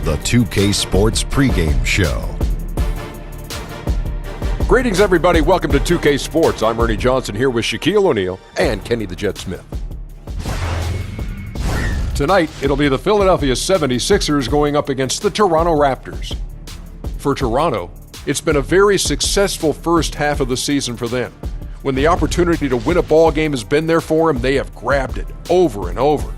the 2K Sports pregame show. Greetings, everybody. Welcome to 2K Sports. I'm Ernie Johnson here with Shaquille O'Neal and Kenny the Jet Smith. Tonight, it'll be the Philadelphia 76ers going up against the Toronto Raptors. For Toronto, it's been a very successful first half of the season for them. When the opportunity to win a ball game has been there for them, they have grabbed it over and over.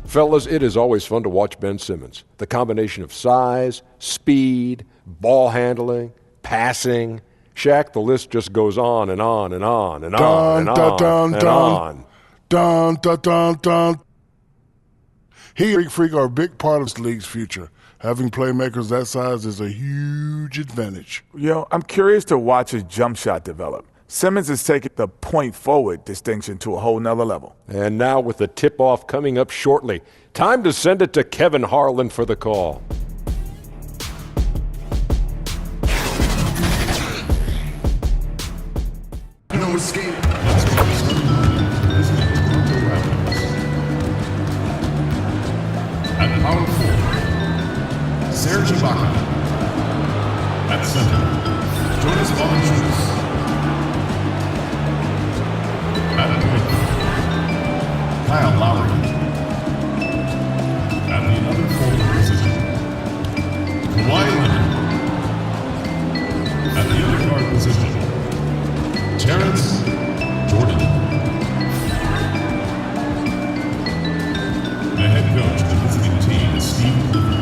Fellas, it is always fun to watch Ben Simmons. The combination of size, speed, ball handling, passing. Shaq, the list just goes on and on and on and on and on and on. Dun, dun, dun, dun. He and Freak are a big part of this league's future. Having playmakers that size is a huge advantage. I'm curious to watch his jump shot develop. Simmons is taking the point forward distinction to a whole nother level. And now with the tip-off coming up shortly, time to send it to Kevin Harlan for the call. No escape. At power forward, Serge Ibaka. At center, Jonas Valanciunas. At point guard, Kyle Lowry. At the other forward position, Kawhi Leonard. At the other guard position, Terrence Jordan. The head coach of the visiting team is Steve Clifford.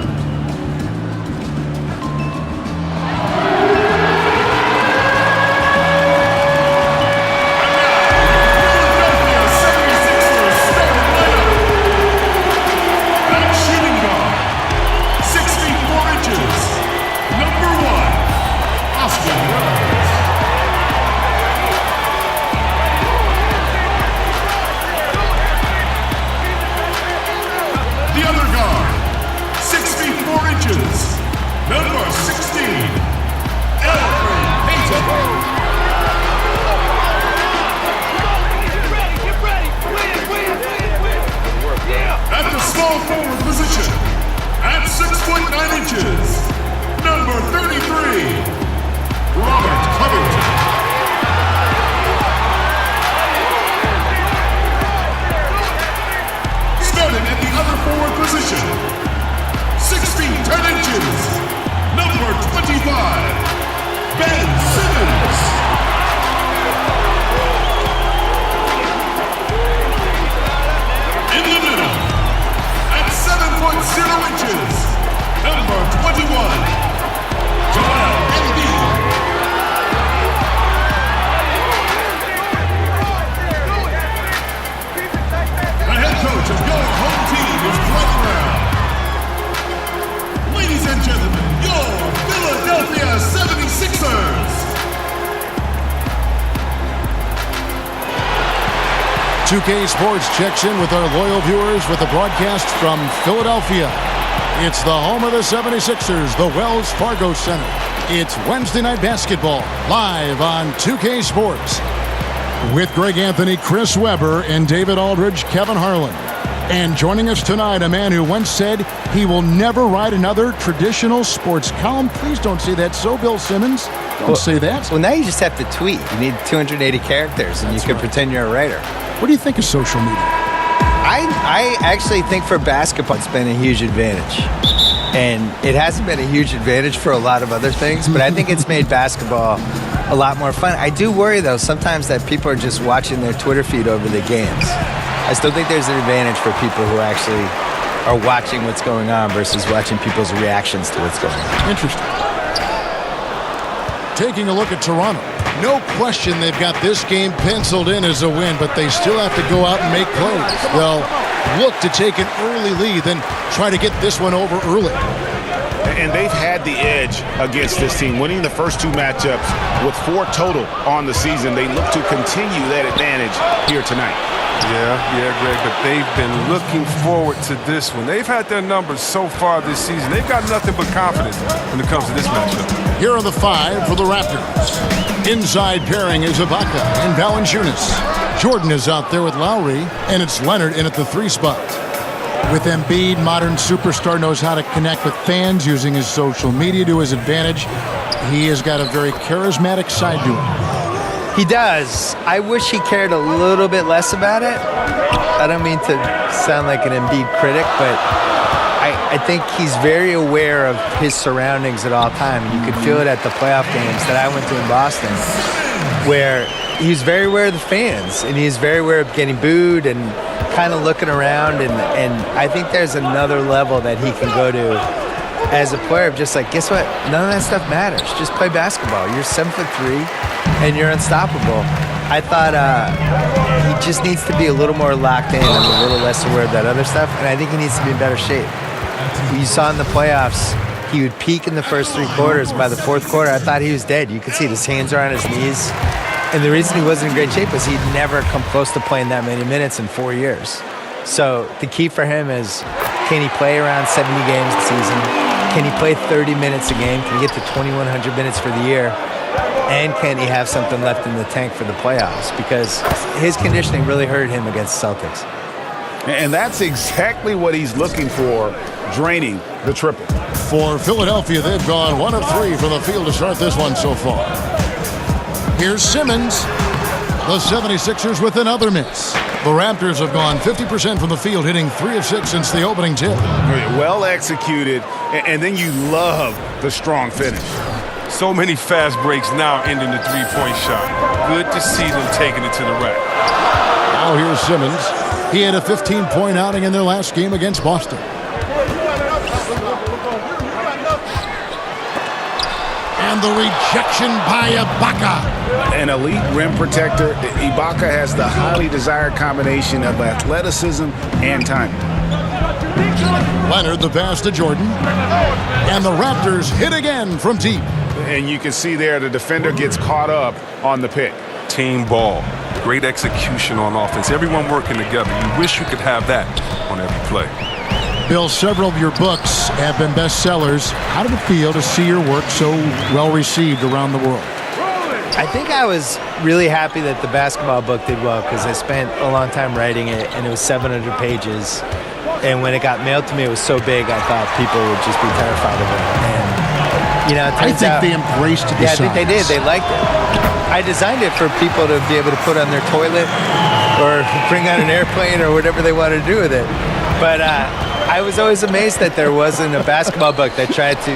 Sports checks in with our loyal viewers with a broadcast from Philadelphia. It's the home of the 76ers, the Wells Fargo Center. It's Wednesday night basketball, live on 2K Sports. With Greg Anthony, Chris Webber, and David Aldridge, Kevin Harlan. And joining us tonight, a man who once said he will never write another traditional sports column. Please don't say that so, Bill Simmons. Don't say that. Well, now you just have to tweet. You need 280 characters, and you can pretend you're a writer. What do you think of social media? I actually think for basketball it's been a huge advantage. And it hasn't been a huge advantage for a lot of other things, but I think it's made basketball a lot more fun. I do worry, though, sometimes that people are just watching their Twitter feed over the games. I still think there's an advantage for people who actually are watching what's going on versus watching people's reactions to what's going on. Interesting. Taking a look at Toronto. No question they've got this game penciled in as a win, but they still have to go out and make plays. They'll look to take an early lead, then try to get this one over early. And they've had the edge against this team, winning the first two matchups with 4 total on the season. They look to continue that advantage here tonight. Yeah, Greg, but they've been looking forward to this one. They've had their numbers so far this season. They've got nothing but confidence when it comes to this matchup. Here are the 5 for the Raptors. Inside pairing is Ibaka and Valanciunas. Jordan is out there with Lowry, and it's Leonard in at the 3 spot. With Embiid, modern superstar knows how to connect with fans using his social media to his advantage. He has got a very charismatic side to him. He does. I wish he cared a little bit less about it. I don't mean to sound like an Embiid critic, but I think he's very aware of his surroundings at all time. You could feel it at the playoff games that I went to in Boston, where he's very aware of the fans, and he's very aware of getting booed and kind of looking around. And I think there's another level that he can go to as a player of just like, guess what? None of that stuff matters. Just play basketball. You're 7'3", and you're unstoppable. I thought he just needs to be a little more locked in and a little less aware of that other stuff, and I think he needs to be in better shape. You saw in the playoffs, he would peak in the first 3 quarters. By the 4th quarter, I thought he was dead. You could see his hands are on his knees. And the reason he wasn't in great shape was he'd never come close to playing that many minutes in 4 years. So the key for him is, can he play around 70 games a season? Can he play 30 minutes a game? Can he get to 2,100 minutes for the year? And can he have something left in the tank for the playoffs? Because his conditioning really hurt him against the Celtics. And that's exactly what he's looking for, draining the triple. For Philadelphia, they've gone 1 of 3 from the field to start this one so far. Here's Simmons. The 76ers with another miss. The Raptors have gone 50% from the field, hitting 3 of 6 since the opening tip. Well executed, and then you love the strong finish. So many fast breaks now ending the three-point shot. Good to see them taking it to the rack. Now here's Simmons. He had a 15-point outing in their last game against Boston. And the rejection by Ibaka. An elite rim protector, Ibaka has the highly desired combination of athleticism and timing. Leonard, the pass to Jordan. And the Raptors hit again from deep. And you can see there the defender gets caught up on the pick. Team ball. Great execution on offense. Everyone working together. You wish you could have that on every play. Bill, several of your books have been bestsellers. How did it feel to see your work so well received around the world? I think I was really happy that the basketball book did well because I spent a long time writing it, and it was 700 pages. And when it got mailed to me, it was so big, I thought people would just be terrified of it. And, you know, it turns out, they embraced the I think they did. They liked it. I designed it for people to be able to put on their toilet or bring on an airplane or whatever they wanted to do with it. But I was always amazed that there wasn't a basketball book that tried to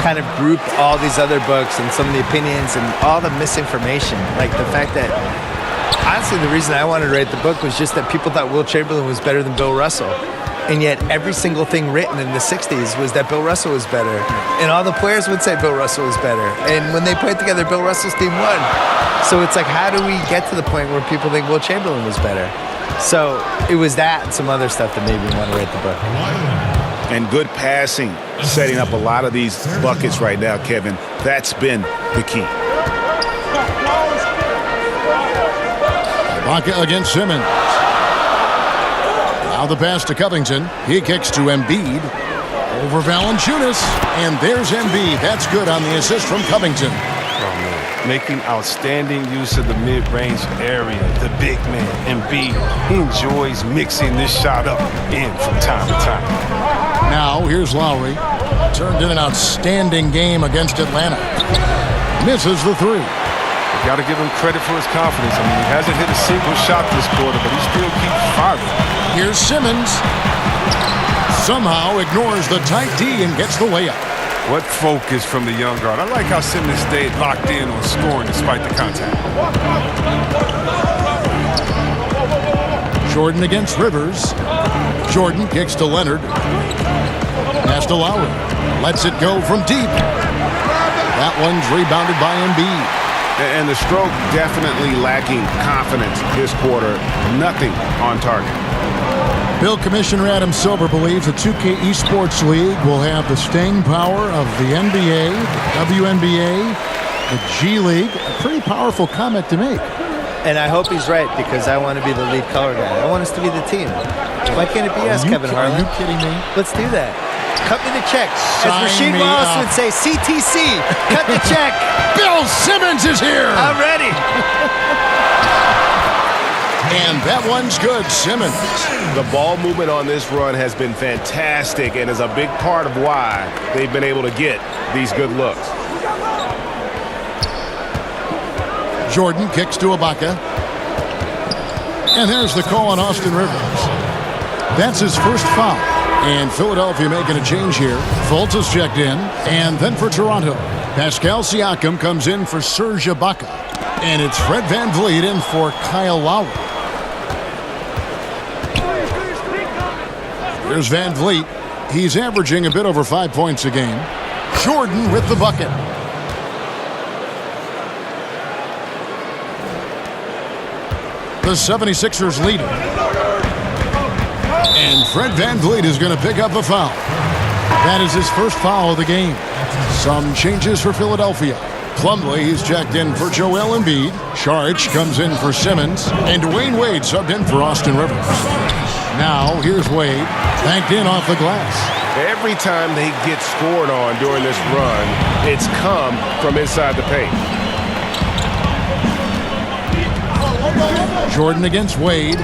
kind of group all these other books and some of the opinions and all the misinformation. Like the fact that, honestly, the reason I wanted to write the book was just that people thought Wilt Chamberlain was better than Bill Russell. And yet every single thing written in the 60s was that Bill Russell was better. And all the players would say Bill Russell was better. And when they played together, Bill Russell's team won. So it's like, how do we get to the point where people think Wilt Chamberlain was better? So it was that and some other stuff that made me want to write the book. And good passing, setting up a lot of these buckets right now, Kevin. That's been the key. Ibaka against Simmons. Now the pass to Covington. He kicks to Embiid. Over Valanciunas. And there's Embiid. That's good on the assist from Covington. Oh, man. Making outstanding use of the mid-range area. The big man, Embiid, he enjoys mixing this shot up in from time to time. Now here's Lowry. Turned in an outstanding game against Atlanta. Misses the 3. You got to give him credit for his confidence. I mean, he hasn't hit a single shot this quarter, but he still keeps firing. Here's Simmons. Somehow ignores the tight D and gets the layup. What focus from the young guard. I like how Simmons stayed locked in on scoring despite the contact. Jordan against Rivers. Jordan kicks to Leonard. Pass to Lowry. Lets it go from deep. That one's rebounded by Embiid. And the stroke definitely lacking confidence this quarter. Nothing on target. Bill, Commissioner Adam Silver believes the 2K Esports League will have the staying power of the NBA, the WNBA, the G League. A pretty powerful comment to make. And I hope he's right because I want to be the lead color guy. I want us to be the team. Why can't it be us, Kevin Harlan? Are you kidding me? Let's do that. Cut me the check. Sign As Rasheed me Wallace up. would say, CTC, cut the check. Bill Simmons is here. I'm ready. And that one's good, Simmons. The ball movement on this run has been fantastic and is a big part of why they've been able to get these good looks. Jordan kicks to Ibaka. And there's the call on Austin Rivers. That's his first foul. And Philadelphia making a change here. Fultz is checked in. And then for Toronto, Pascal Siakam comes in for Serge Ibaka. And it's Fred VanVleet in for Kyle Lowry. Here's VanVleet. He's averaging a bit over 5 points a game. Jordan with the bucket. The 76ers lead it. And Fred VanVleet is going to pick up a foul. That is his first foul of the game. Some changes for Philadelphia. Plumlee is checked in for Joel Embiid. Saric comes in for Simmons. And Dwayne Wade subbed in for Austin Rivers. Now, here's Wade. Banked in off the glass. Every time they get scored on during this run, it's come from inside the paint. Jordan against Wade.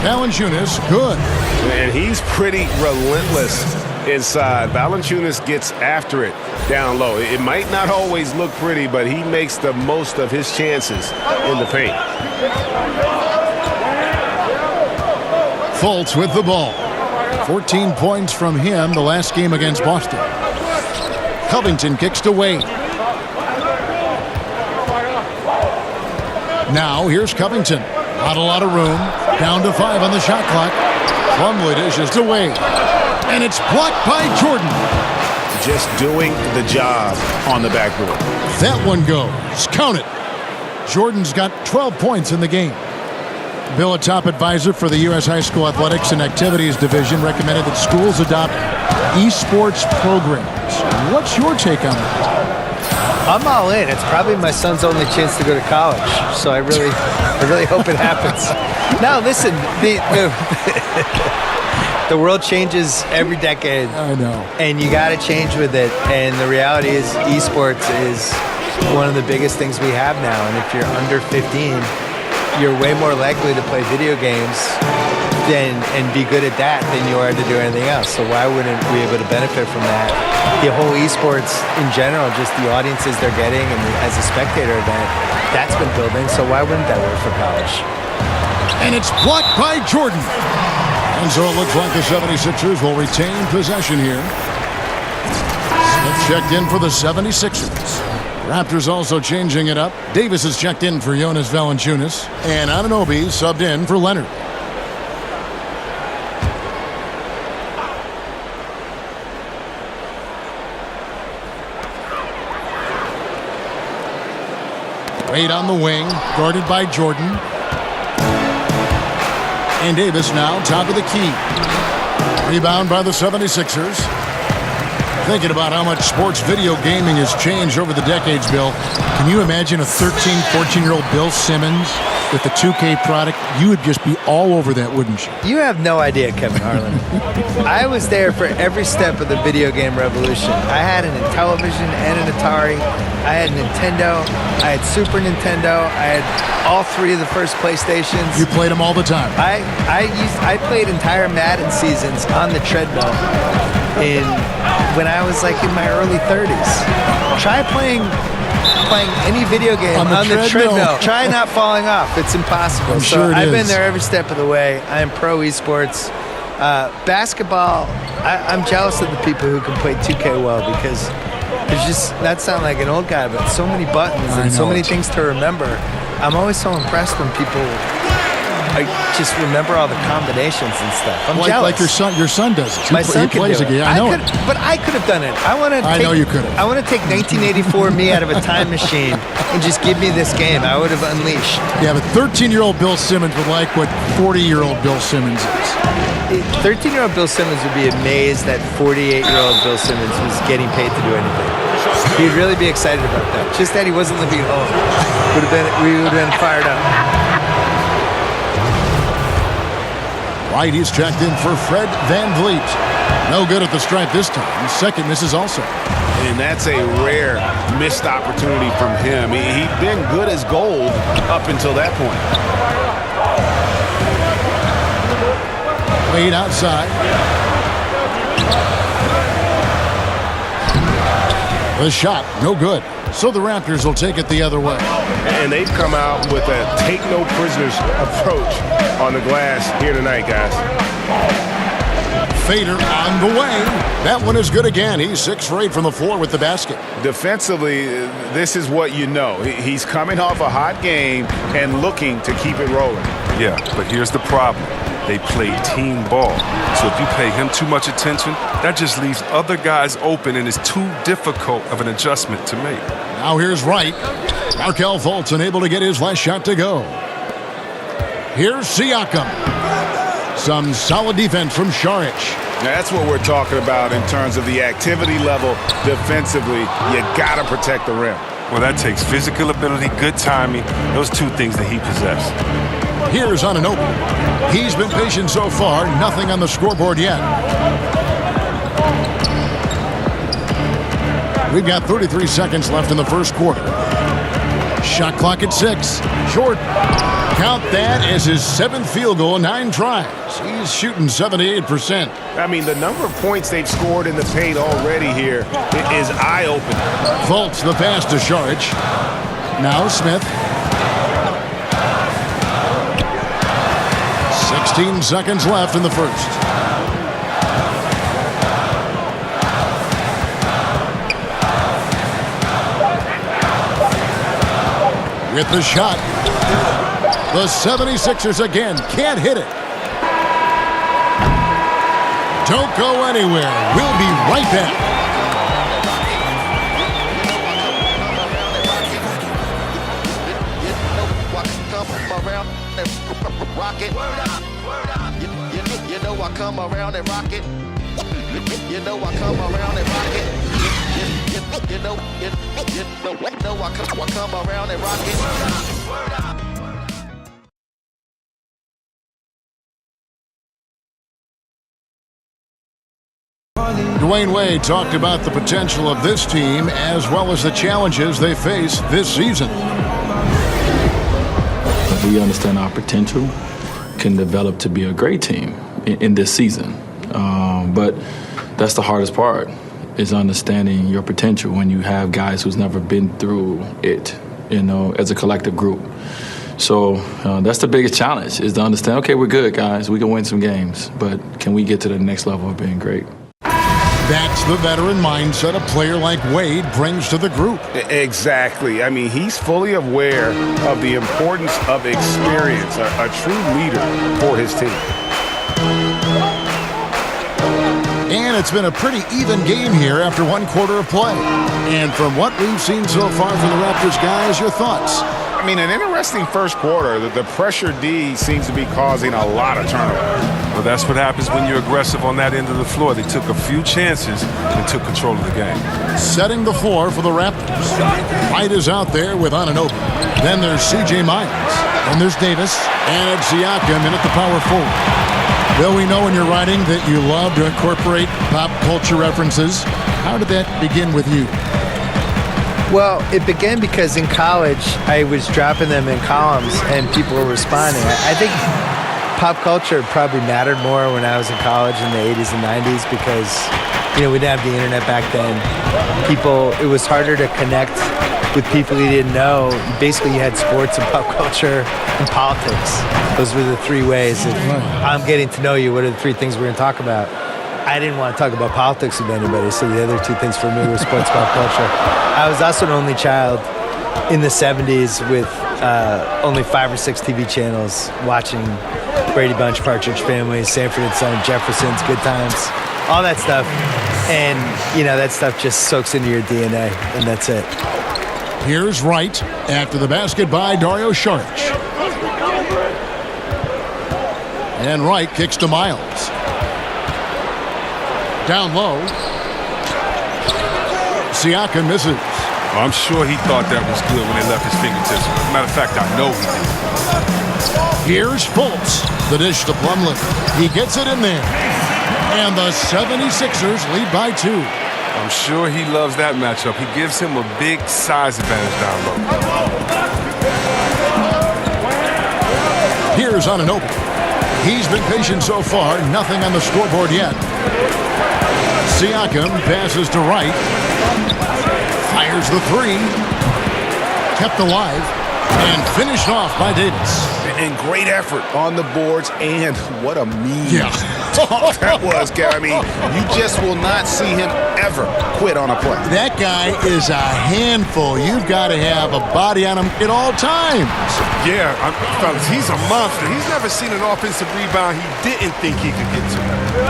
Valanciunas, good. And he's pretty relentless inside. Valanciunas gets after it down low. It might not always look pretty, but he makes the most of his chances in the paint. Fultz with the ball. 14 points from him the last game against Boston. Covington kicks to Wade. Now here's Covington. Not a lot of room. Down to 5 on the shot clock. Plumlee dishes to Wade. And it's blocked by Jordan. Just doing the job on the backboard. That one goes. Count it. Jordan's got 12 points in the game. Bill, a top advisor for the U.S. High School Athletics and Activities Division, recommended that schools adopt esports programs. What's your take on that? I'm all in. It's probably my son's only chance to go to college, so I really hope it happens. Now, listen, the world changes every decade. I know. And you got to change with it. And the reality is esports is one of the biggest things we have now. And if you're under 15, you're way more likely to play video games and be good at that than you are to do anything else. So why wouldn't we be able to benefit from that? The whole esports in general, just the audiences they're getting and as a spectator event, that's been building. So why wouldn't that work for college? And it's blocked by Jordan. And so it looks like the 76ers will retain possession here. Smith checked in for the 76ers. Raptors also changing it up. Davis is checked in for Jonas Valanciunas. And Anunoby subbed in for Leonard. Wade on the wing, guarded by Jordan. And Davis now top of the key. Rebound by the 76ers. Thinking about how much sports video gaming has changed over the decades, Bill. Can you imagine a 13, 14-year-old Bill Simmons with the 2K product? You would just be all over that, wouldn't you? You have no idea, Kevin Harlan. I was there for every step of the video game revolution. I had a television and an Atari. I had Nintendo. I had Super Nintendo. I had all 3 of the first PlayStations. You played them all the time. I played entire Madden seasons on the treadmill when I was like in my early 30s. Try playing any video game on the treadmill. Try not falling off. It's impossible. I've been there every step of the way. I am pro esports. Basketball, I'm jealous of the people who can play 2K well because there's just, that sounds like an old guy, but so many buttons and so many things to remember. I'm always so impressed when people just remember all the combinations and stuff. I'm jealous. Like your son does it. My son plays do a game. I know but I could have done it. I know you could have. I want to take 1984 me out of a time machine and just give me this game. I would have unleashed. Yeah, but 13-year-old Bill Simmons would like what 40-year-old Bill Simmons is. 13-year-old Bill Simmons would be amazed that 48-year-old Bill Simmons was getting paid to do anything. He'd really be excited about that. Just that he wasn't living at home. We would have been fired up. Right, he's checked in for Fred VanVleet. No good at the stripe this time. Second misses also. And that's a rare missed opportunity from him. He'd been good as gold up until that point. Wade outside. The shot, no good. So the Raptors will take it the other way. And they've come out with a take-no-prisoners approach on the glass here tonight, guys. Fader on the way. That one is good again. He's 6 for 8 from the floor with the basket. Defensively, this is what you know. He's coming off a hot game and looking to keep it rolling. Yeah, but here's the problem. They play team ball. So if you pay him too much attention, that just leaves other guys open and is too difficult of an adjustment to make. Now here's Wright. Markelle Fultz unable to get his last shot to go. Here's Siakam. Some solid defense from Šarić. That's what we're talking about in terms of the activity level defensively. You got to protect the rim. Well, that takes physical ability, good timing, those two things that he possesses. Here's Anunoby. He's been patient so far, nothing on the scoreboard yet. We've got 33 seconds left in the first quarter. Shot clock at 6. Short. Count that as his 7th field goal, 9 tries. He's shooting 78%. I mean, the number of points they've scored in the paint already here is eye-opening. Fultz the pass to Šarić. Now Smith. 16 seconds left in the first. With the shot. The 76ers again can't hit it. Don't go anywhere. We'll be right back. You know I come around and rock it. You know I come around and rock it. You know I come around and rock it. Dwayne Wade talked about the potential of this team as well as the challenges they face this season. We understand our potential can develop to be a great team in this season. But that's the hardest part, is understanding your potential when you have guys who's never been through it, as a collective group. So that's the biggest challenge, is to understand, okay, we're good, guys. We can win some games, but can we get to the next level of being great? That's the veteran mindset a player like Wade brings to the group. Exactly. I mean, he's fully aware of the importance of experience, a true leader for his team. And it's been a pretty even game here after 1 quarter of play. And from what we've seen so far from the Raptors, guys, your thoughts? I mean, an interesting first quarter. The pressure D seems to be causing a lot of turnover. Well, that's what happens when you're aggressive on that end of the floor. They took a few chances and took control of the game. Setting the floor for the Raptors. White is out there with Anunoby. Then there's C.J. Miles. Then there's Davis. And it's Siakam in at the power forward. Bill, we know in your writing that you love to incorporate pop culture references. How did that begin with you? Well, it began because in college, I was dropping them in columns and people were responding. I think pop culture probably mattered more when I was in college in the 80s and 90s because, we didn't have the internet back then. It was harder to connect with people you didn't know. Basically, you had sports and pop culture and politics. Those were the 3 ways of I'm getting to know you. What are the 3 things we're going to talk about? I didn't want to talk about politics with anybody, so the other 2 things for me were sports, pop culture. I was also an only child in the 70s with only 5 or 6 TV channels watching Brady Bunch, Partridge Family, Sanford and Son, Jeffersons, Good Times, all that stuff. And, that stuff just soaks into your DNA, and that's it. Here's Wright after the basket by Dario Šarić. And Wright kicks to Miles. Down low. Siakam misses. Well, I'm sure he thought that was good when they left his fingertips. Matter of fact, I know he did. Here's Fultz. The dish to Plumlee. He gets it in there. And the 76ers lead by 2. I'm sure he loves that matchup. He gives him a big size advantage down low. Here's Anunoby. He's been patient so far. Nothing on the scoreboard yet. Siakam passes to Wright. Fires the three. Kept alive. And finished off by Davis. And great effort on the boards, and what a mean talk that was, Gary. I mean, you just will not see him ever quit on a play. That guy is a handful. You've got to have a body on him at all times. Yeah, fellas, he's a monster. He's never seen an offensive rebound he didn't think he could get to.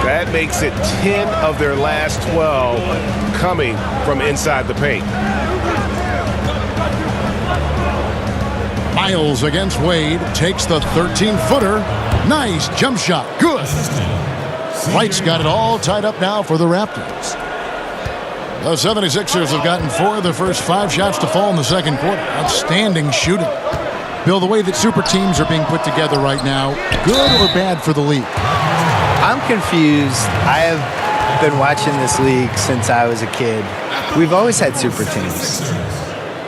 That makes it 10 of their last 12 coming from inside the paint. Miles against Wade, takes the 13-footer. Nice jump shot. Good. Wright's got it all tied up now for the Raptors. The 76ers have gotten 4 of their first 5 shots to fall in the second quarter. Outstanding shooting. Bill, the way that super teams are being put together right now, good or bad for the league? I'm confused. I have been watching this league since I was a kid. We've always had super teams.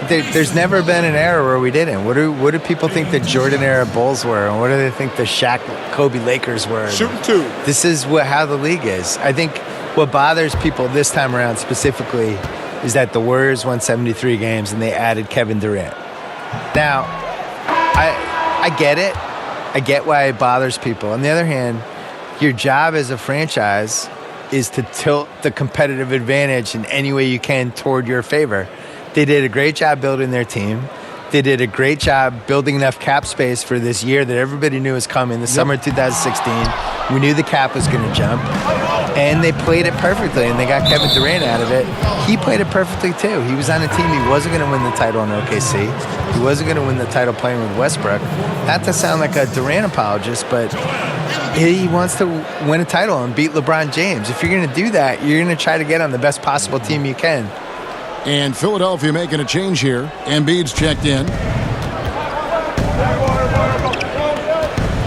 There's never been an era where we didn't. What do people think the Jordan era Bulls were, and what do they think the Shaq, Kobe Lakers were? Shooting two. This is how the league is. I think what bothers people this time around specifically is that the Warriors won 73 games and they added Kevin Durant. Now, I get it. I get why it bothers people. On the other hand, your job as a franchise is to tilt the competitive advantage in any way you can toward your favor. They did a great job building their team. They did a great job building enough cap space for this year that everybody knew was coming. The summer of 2016, we knew the cap was going to jump. And they played it perfectly, and they got Kevin Durant out of it. He played it perfectly, too. He was on a team. He wasn't going to win the title in OKC. He wasn't going to win the title playing with Westbrook. Not to sound like a Durant apologist, but he wants to win a title and beat LeBron James. If you're going to do that, you're going to try to get on the best possible team you can. And Philadelphia making a change here. Embiid's checked in.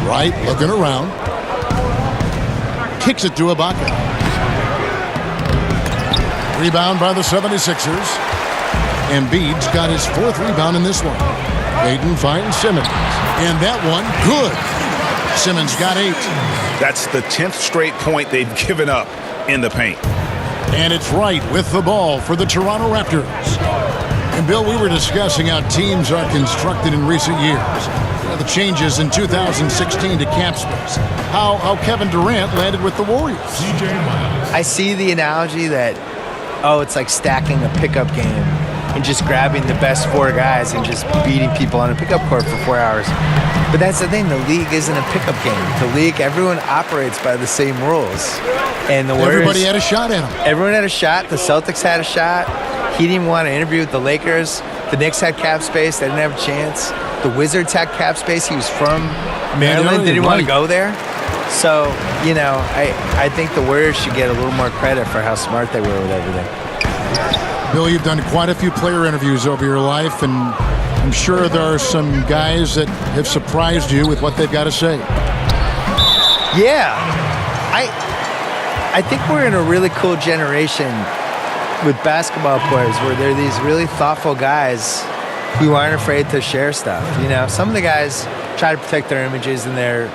Wright looking around. Kicks it to Ibaka. Rebound by the 76ers. Embiid's got his 4th rebound in this one. Hayden finds Simmons. And that one, good. Simmons got 8. That's the 10th straight point they've given up in the paint. And it's Wright with the ball for the Toronto Raptors. And Bill, we were discussing how teams are constructed in recent years. The changes in 2016 to cap space. How Kevin Durant landed with the Warriors. I see the analogy that, it's like stacking a pickup game and just grabbing the best 4 guys and just beating people on a pickup court for 4 hours. But that's the thing. The league isn't a pickup game. The league, everyone operates by the same rules. And the Warriors, everybody had a shot at him. Everyone had a shot. The Celtics had a shot. He didn't want to interview with the Lakers. The Knicks had cap space. They didn't have a chance. The Wizards had cap space. He was from Maryland. Didn't want to go there. So, I think the Warriors should get a little more credit for how smart they were with everything. Bill, you've done quite a few player interviews over your life, and I'm sure there are some guys that have surprised you with what they've got to say. Yeah. I think we're in a really cool generation with basketball players where they're these really thoughtful guys who aren't afraid to share stuff. Some of the guys try to protect their images and their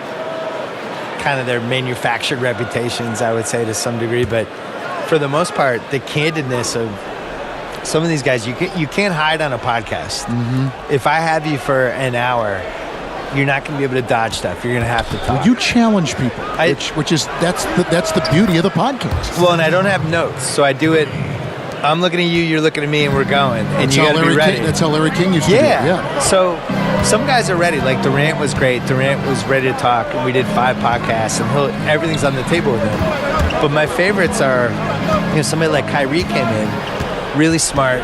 manufactured reputations, I would say, to some degree. But for the most part, the candidness of some of these guys, you can't hide on a podcast. Mm-hmm. If I have you for an hour, you're not going to be able to dodge stuff. You're going to have to talk. Well, you challenge people, that's the beauty of the podcast. Well, and I don't have notes, so I do it. I'm looking at you, you're looking at me, and we're going. And you got to be ready. That's how Larry King used to do it. Yeah. So some guys are ready. Like Durant was great. Durant was ready to talk, and we did 5 podcasts, and everything's on the table with him. But my favorites are, somebody like Kyrie came in, really smart,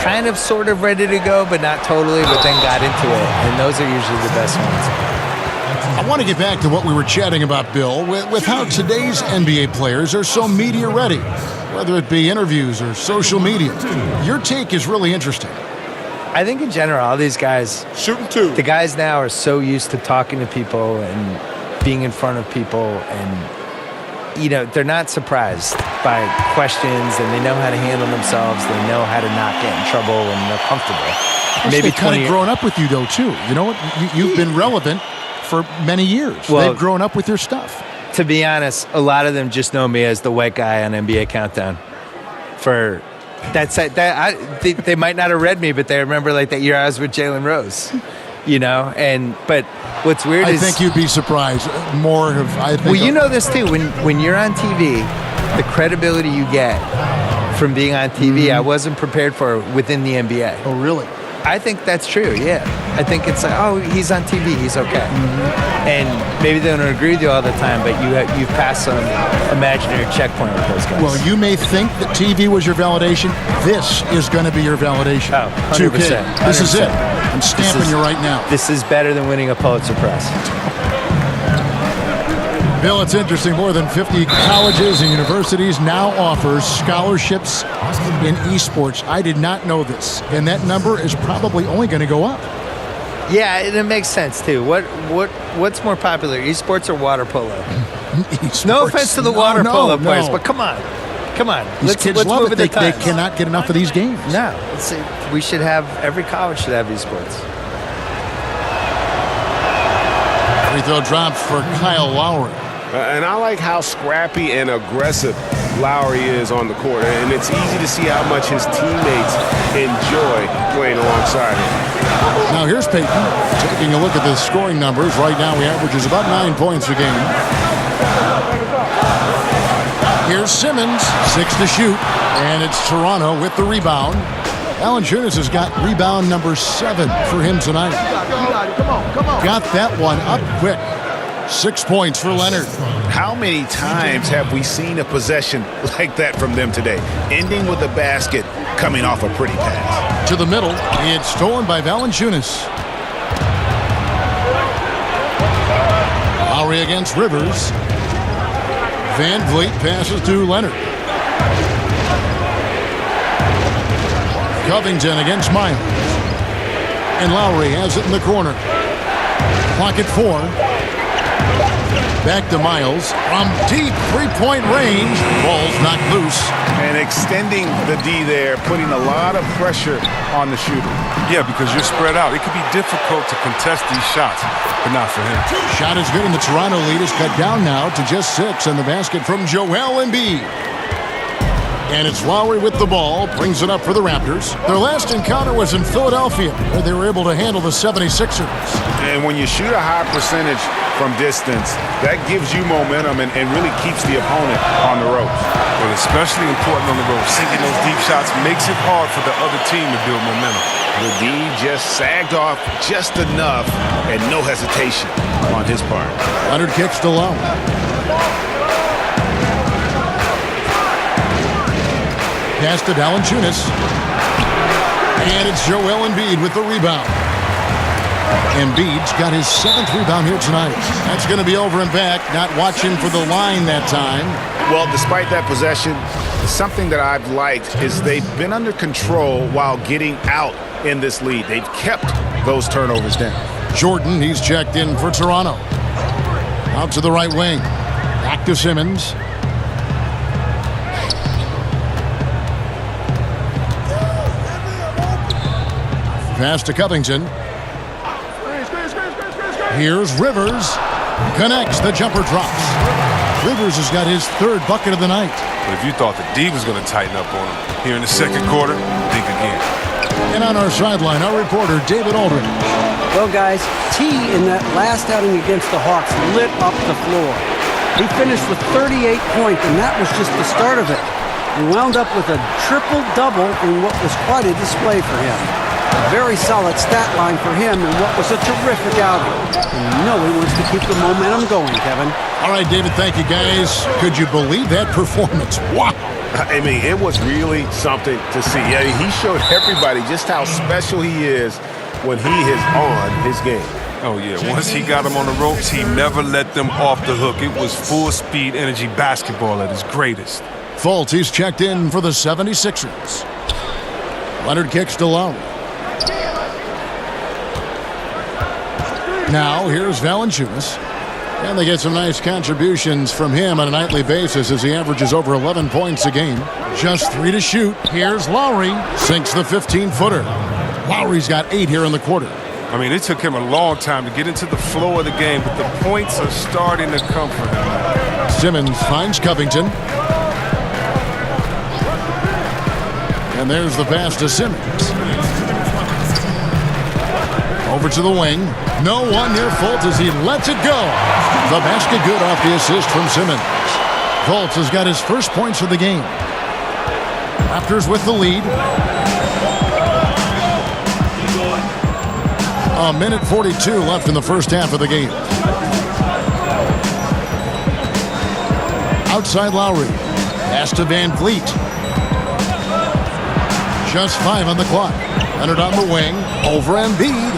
kind of sort of ready to go, but not totally, but then got into it. And those are usually the best ones. I want to get back to what we were chatting about, Bill, with how today's NBA players are so media ready, whether it be interviews or social media. Your take is really interesting. I think in general, all these guys, shooting two. The guys now are so used to talking to people and being in front of people and they're not surprised by questions, and they know how to handle themselves. They know how to not get in trouble when they're comfortable. Maybe kind of grown up with you, though, too. You know what? You've been relevant for many years. Well, they've grown up with your stuff. To be honest, a lot of them just know me as the white guy on NBA Countdown. They might not have read me, but they remember like that year I was with Jalen Rose. But what's weird is... I think you'd be surprised. Well, you know this too. When you're on TV, the credibility you get from being on TV, I wasn't prepared for within the NBA. Oh, really? I think that's true, yeah. I think it's like, oh, he's on TV, he's okay. And maybe they don't agree with you all the time, but you've passed some imaginary checkpoint with those guys. Well, you may think that TV was your validation. This is going to be your validation. Oh, 100%. 2K. This is it. I'm stamping you right now. This is better than winning a Pulitzer Prize. Bill, it's interesting. More than 50 colleges and universities now offer scholarships in esports. I did not know this, and that number is probably only going to go up. Yeah, and it makes sense too. What's more popular, esports or water polo? No offense to the water polo players, but come on. These kids love it. They cannot get enough of these games. No, we should have every college should have esports. Free throw dropped for Kyle Lowry. And I like how scrappy and aggressive Lowry is on the court. And it's easy to see how much his teammates enjoy playing alongside him. Now here's Peyton taking a look at the scoring numbers. Right now he averages about 9 points a game. Here's Simmons, 6 to shoot. And it's Toronto with the rebound. Valanciunas has got rebound number 7 for him tonight. Got that one up quick. 6 points for Leonard. How many times have we seen a possession like that from them today? Ending with a basket, coming off a pretty pass. To the middle, it's stolen by Valanciunas. Lowry against Rivers. Van Vliet passes to Leonard. Covington against Miles. And Lowry has it in the corner. Clock at 4. Back to Miles from deep three-point range. Ball's knocked loose. And extending the D there, putting a lot of pressure on the shooter. Yeah, because you're spread out. It can be difficult to contest these shots, but not for him. Shot is good, and the Toronto lead is cut down now to just 6, and the basket from Joel Embiid. And it's Lowry with the ball, brings it up for the Raptors. Their last encounter was in Philadelphia, where they were able to handle the 76ers. And when you shoot a high percentage from distance, that gives you momentum and really keeps the opponent on the ropes. And especially important on the ropes. Sinking those deep shots makes it hard for the other team to build momentum. The D just sagged off just enough and no hesitation on his part. Leonard kicks to low. Pass to Valanciunas. And it's Joel Embiid with the rebound. Embiid's got his 7th rebound here tonight. That's going to be over and back. Not watching for the line that time. Well, despite that possession, something that I've liked is they've been under control while getting out in this lead. They've kept those turnovers down. Jordan, he's checked in for Toronto. Out to the right wing. Back to Simmons. Pass to Covington. Here's Rivers. Connects. The jumper drops. Rivers has got his 3rd bucket of the night. But if you thought the D was going to tighten up on him here in the second quarter, think again. And on our sideline, our reporter, David Aldridge. Well, guys, T in that last outing against the Hawks lit up the floor. He finished with 38 points, and that was just the start of it. He wound up with a triple-double in what was quite a display for him. A very solid stat line for him in what was a terrific outing. And you know he wants to keep the momentum going, Kevin. All right, David, thank you, guys. Could you believe that performance? Wow. I mean, it was really something to see. Yeah, he showed everybody just how special he is when he is on his game. Oh, yeah. Once he got him on the ropes, he never let them off the hook. It was full-speed energy basketball at his greatest. Fultz, he's checked in for the 76ers. Leonard kicks to Lowry. Now, here's Valanciunas. And they get some nice contributions from him on a nightly basis as he averages over 11 points a game. Just 3 to shoot. Here's Lowry. Sinks the 15-footer. Lowry's got 8 here in the quarter. I mean, it took him a long time to get into the flow of the game, but the points are starting to come for him. Simmons finds Covington. And there's the pass to Simmons. Over to the wing. No one near Fultz as he lets it go. The basket good off the assist from Simmons. Fultz has got his first points of the game. Raptors with the lead. A minute 42 left in the first half of the game. Outside Lowry. Pass to Van Vliet. Just 5 on the clock. Leonard on the wing. Over Embiid.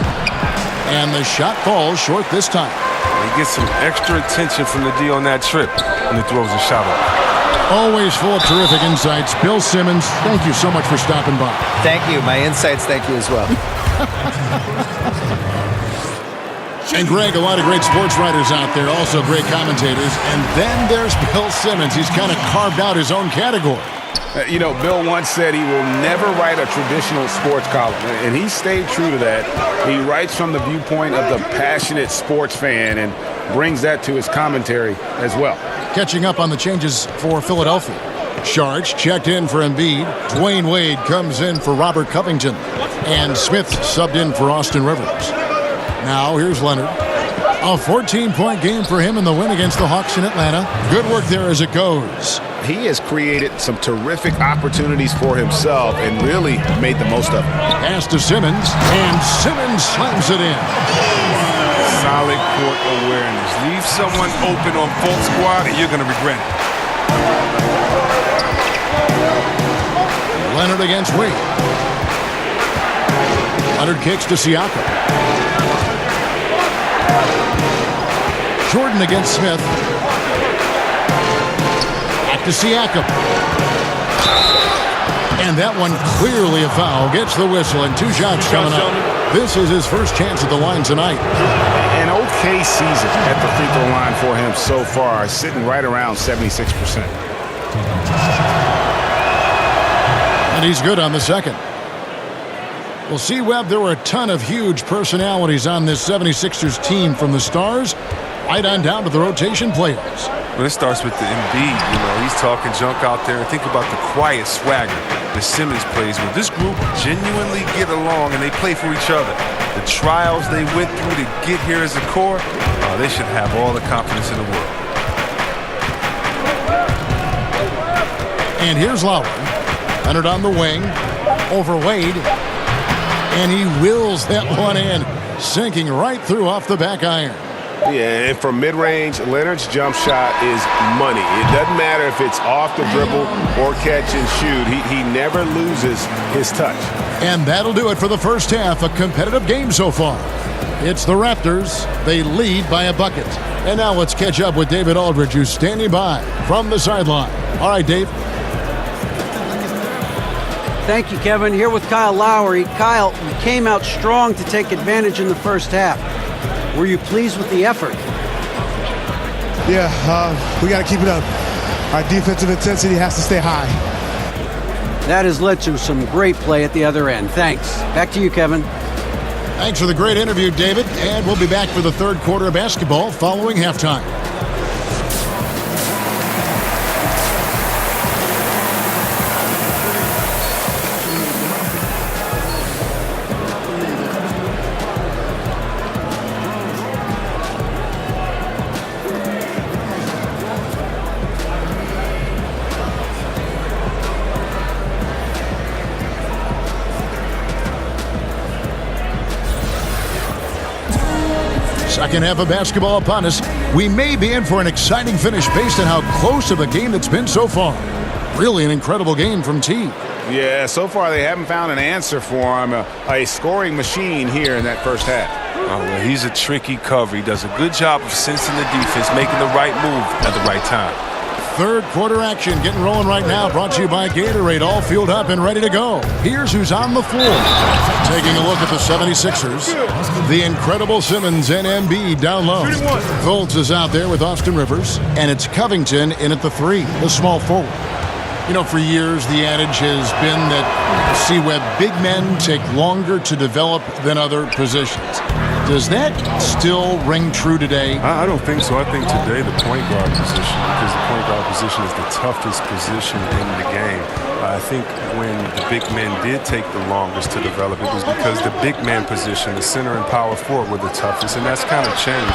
And the shot falls short this time. He gets some extra attention from the D on that trip when he throws a shot up. Always full of terrific insights. Bill Simmons, thank you so much for stopping by. Thank you. My insights, thank you as well. And Greg, a lot of great sports writers out there, also great commentators. And then there's Bill Simmons. He's kind of carved out his own category. You know, Bill once said he will never write a traditional sports column, and he stayed true to that. He writes from the viewpoint of the passionate sports fan and brings that to his commentary as well. Catching up on the changes for Philadelphia. Sharge checked in for Embiid. Dwayne Wade comes in for Robert Covington. And Smith subbed in for Austin Rivers. Now here's Leonard. A 14-point game for him in the win against the Hawks in Atlanta. Good work there as it goes. He has created some terrific opportunities for himself and really made the most of it. Pass to Simmons, and Simmons slams it in. Solid court awareness. Leave someone open on full squad and you're going to regret it. Leonard against Wade. Leonard kicks to Siakam. Jordan against Smith. Back to Siakam. And that one clearly a foul. Gets the whistle and 2 shots coming up. This is his first chance at the line tonight. An okay season at the free throw line for him so far, sitting right around 76%. And he's good on the second. Well, see, Webb, there were a ton of huge personalities on this 76ers team, from the stars right on down to the rotation players. Well, it starts with the Embiid. You know, he's talking junk out there. And think about the quiet swagger that Simmons plays with. This group genuinely get along and they play for each other. The trials they went through to get here as a core, they should have all the confidence in the world. And here's Lowry. Leonard on the wing. Over Wade. And he wills that one in, sinking right through off the back iron. Yeah, and from mid-range, Leonard's jump shot is money. It doesn't matter if it's off the dribble or catch and shoot. He never loses his touch. And that'll do it for the first half. A competitive game so far. It's the Raptors. They lead by a bucket. And now let's catch up with David Aldridge, who's standing by from the sideline. All right, Dave. Thank you, Kevin. Here with Kyle Lowry. Kyle, you came out strong to take advantage in the first half. Were you pleased with the effort? Yeah, we got to keep it up. Our defensive intensity has to stay high. That has led to some great play at the other end. Thanks. Back to you, Kevin. Thanks for the great interview, David. And we'll be back for the third quarter of basketball following halftime. Second half of basketball upon us. We may be in for an exciting finish based on how close of a game it's been so far. Really an incredible game from T. Yeah, so far they haven't found an answer for him. A scoring machine here in that first half. Oh, well, he's a tricky cover. He does a good job of sensing the defense, making the right move at the right time. Third quarter action getting rolling right now. Brought to you by Gatorade. All fueled up and ready to go. Here's who's on the floor. Taking a look at the 76ers. The incredible Simmons and Embiid down low. Fultz is out there with Austin Rivers. And it's Covington in at the 3, the small forward. You know, for years, the adage has been that C-Web big men take longer to develop than other positions. Does that still ring true today? I don't think so. I think today the point guard position, because the point guard position is the toughest position in the game. I think when the big men did take the longest to develop, it was because the big man position, the center and power forward, were the toughest, and that's kind of changed.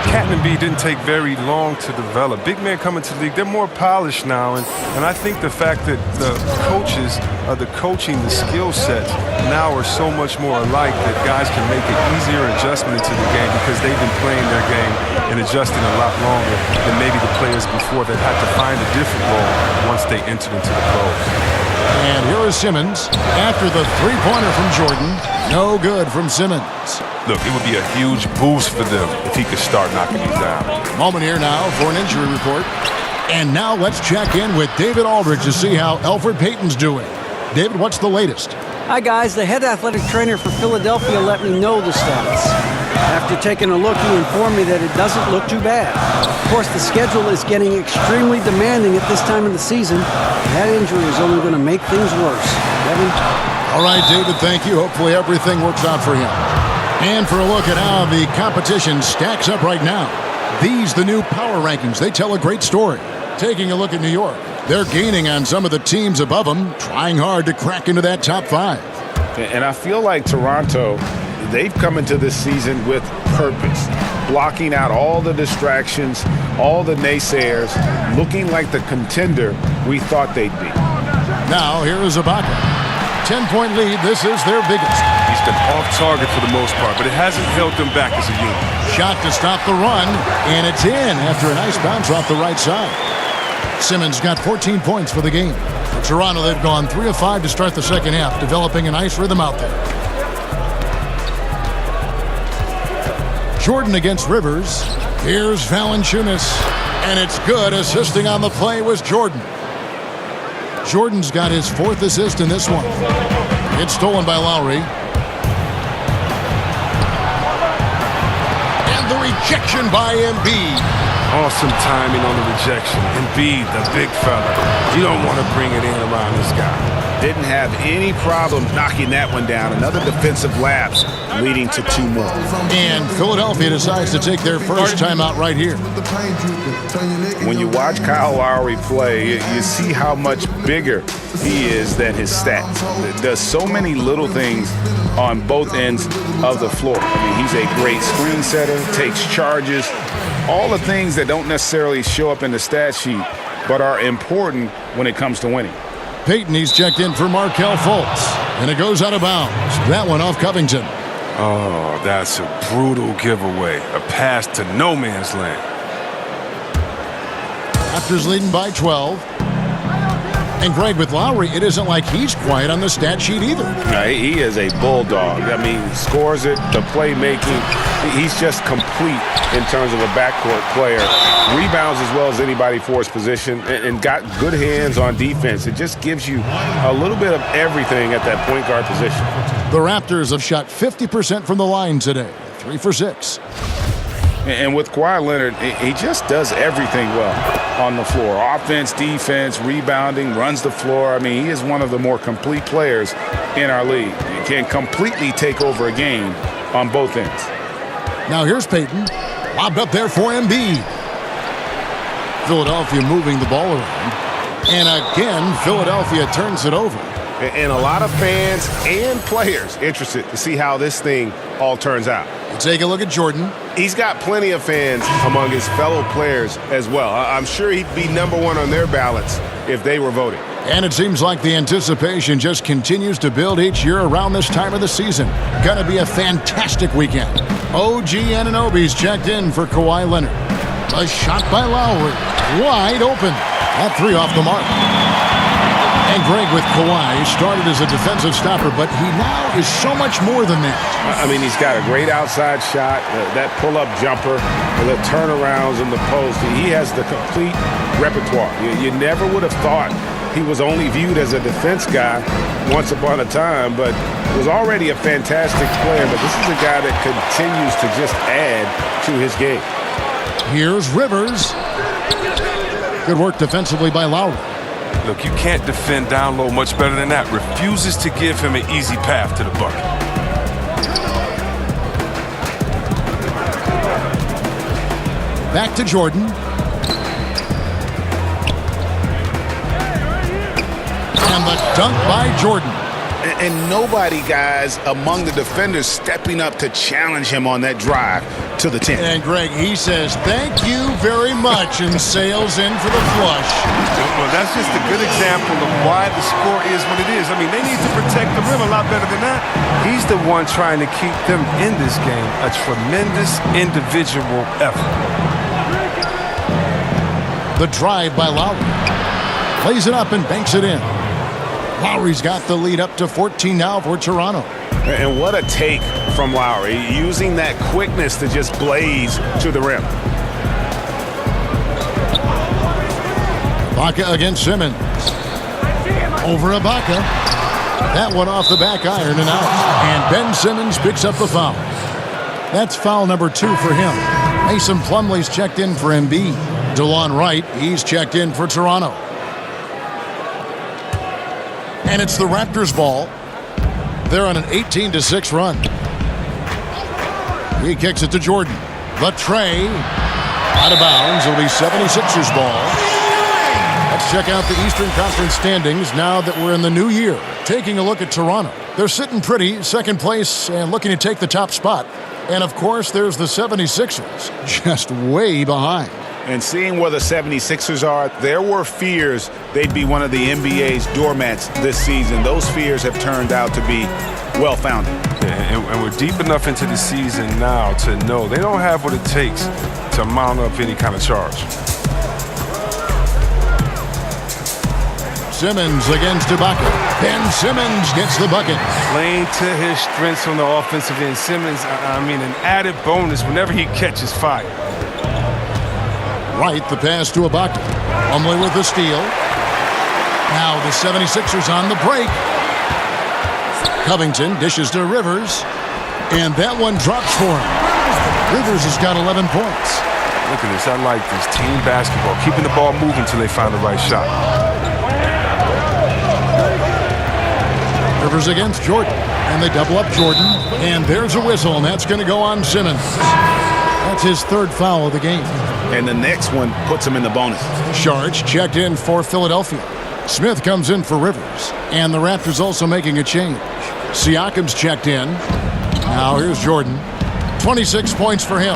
Cat and B didn't take very long to develop. Big men coming to the league, they're more polished now, and I think the fact that the coaches, the coaching, the skill sets now are so much more alike that guys can make an easier adjustment into the game because they've been playing their game and adjusting a lot longer than maybe the players before that had to find a different role once they entered into the pros. And here is Simmons after the three-pointer from Jordan. No good from Simmons. Look, it would be a huge boost for them if he could start knocking these down. Moment here now for an injury report. And now let's check in with David Aldridge to see how Elfrid Payton's doing. David, what's the latest? Hi, guys. The head athletic trainer for Philadelphia let me know the status. After taking a look, he informed me that it doesn't look too bad. Of course, the schedule is getting extremely demanding at this time of the season. That injury is only going to make things worse. Kevin? All right, David, thank you. Hopefully everything works out for him. And for a look at how the competition stacks up right now. These, the new power rankings, they tell a great story. Taking a look at New York, they're gaining on some of the teams above them, trying hard to crack into that top 5. And I feel like Toronto, they've come into this season with purpose, blocking out all the distractions, all the naysayers, looking like the contender we thought they'd be. Now, here is Ibaka. 10-point lead. This is their biggest. He's been off target for the most part, but it hasn't held them back as a unit. Shot to stop the run, and it's in after a nice bounce off the right side. Simmons got 14 points for the game. For Toronto, they've gone 3 of 5 to start the second half, developing a nice rhythm out there. Jordan against Rivers. Here's Valanciunas, and it's good. Assisting on the play was Jordan. Jordan's got his 4th assist in this one. It's stolen by Lowry. And the rejection by Embiid. Awesome timing on the rejection. Embiid, the big fella. You don't want to bring it in around this guy. Didn't have any problem knocking that one down. Another defensive lapse leading to 2 more. And Philadelphia decides to take their first timeout right here. When you watch Kyle Lowry play, you see how much bigger he is than his stats. Does so many little things on both ends of the floor. I mean, he's a great screen setter, takes charges, all the things that don't necessarily show up in the stat sheet, but are important when it comes to winning. Payton, he's checked in for Markelle Fultz, and it goes out of bounds. That one off Covington. Oh, that's a brutal giveaway. A pass to no man's land. Raptors leading by 12. And Greg, with Lowry, it isn't like he's quiet on the stat sheet either. He is a bulldog. I mean, scores it, the playmaking. He's just complete in terms of a backcourt player. Rebounds as well as anybody for his position and got good hands on defense. It just gives you a little bit of everything at that point guard position. The Raptors have shot 50% from the line today, 3 for 6. And with Kawhi Leonard, he just does everything well on the floor. Offense, defense, rebounding, runs the floor. I mean, he is one of the more complete players in our league. He can completely take over a game on both ends. Now here's Payton. Lobbed up there for Embiid. Philadelphia moving the ball around. And again, Philadelphia turns it over. And a lot of fans and players interested to see how this thing all turns out. Take a look at Jordan. He's got plenty of fans among his fellow players as well. I'm sure he'd be number 1 on their ballots if they were voting. And it seems like the anticipation just continues to build each year around this time of the season. Gonna be a fantastic weekend. OG Anunoby's checked in for Kawhi Leonard. A shot by Lowry. Wide open. That 3 off the mark. And Greg with Kawhi started as a defensive stopper, but he now is so much more than that. I mean, he's got a great outside shot, that pull-up jumper, the turnarounds in the post. He has the complete repertoire. You never would have thought he was only viewed as a defense guy once upon a time, but was already a fantastic player. But this is a guy that continues to just add to his game. Here's Rivers. Good work defensively by Lowry. Look, you can't defend down low much better than that. Refuses to give him an easy path to the bucket. Back to Jordan. And the dunk by Jordan. And nobody, guys, among the defenders stepping up to challenge him on that drive to the 10. And Greg, he says, thank you very much, and sails in for the flush. Well, that's just a good example of why the score is what it is. I mean, they need to protect the rim a lot better than that. He's the one trying to keep them in this game. A tremendous individual effort. The drive by Lowry. Plays it up and banks it in. Lowry's got the lead up to 14 now for Toronto. And what a take from Lowry, using that quickness to just blaze to the rim. Ibaka against Simmons. Over Ibaka. That one off the back iron and out. And Ben Simmons picks up the foul. That's foul number 2 for him. Mason Plumlee's checked in for Embiid. DeLon Wright, he's checked in for Toronto. And it's the Raptors ball. They're on an 18-6 run. He kicks it to Jordan. The tray. Out of bounds. It'll be 76ers ball. Let's check out the Eastern Conference standings now that we're in the new year. Taking a look at Toronto. They're sitting pretty, second place, and looking to take the top spot. And, of course, there's the 76ers, just way behind. And seeing where the 76ers are, there were fears they'd be one of the NBA's doormats this season. Those fears have turned out to be well-founded. Yeah, and we're deep enough into the season now to know they don't have what it takes to mount up any kind of charge. Simmons against Ibaka. Ben Simmons gets the bucket. Playing to his strengths on the offensive end. Simmons, I mean, an added bonus whenever he catches fire. Right, the pass to Ibaka. Plumlee with the steal. Now the 76ers on the break. Covington dishes to Rivers. And that one drops for him. Rivers has got 11 points. Look at this. I like this. Team basketball. Keeping the ball moving until they find the right shot. Rivers against Jordan. And they double up Jordan. And there's a whistle, and that's going to go on Simmons. That's his third foul of the game. And the next one puts him in the bonus. Sharge checked in for Philadelphia. Smith comes in for Rivers. And the Raptors also making a change. Siakam's checked in. Now here's Jordan. 26 points for him.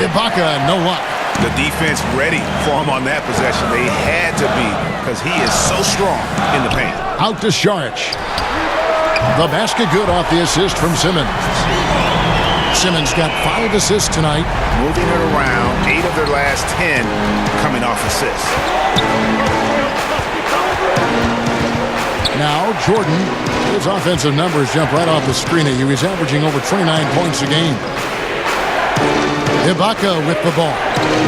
Ibaka, no luck. The defense ready for him on that possession. They had to be, because he is so strong in the paint. Out to Sharge. The basket good off the assist from Simmons. Simmons got 5 assists tonight. Moving it around, 8 of their last 10 coming off assists. Now Jordan, his offensive numbers jump right off the screen at you. He's averaging over 29 points a game. Ibaka with the ball.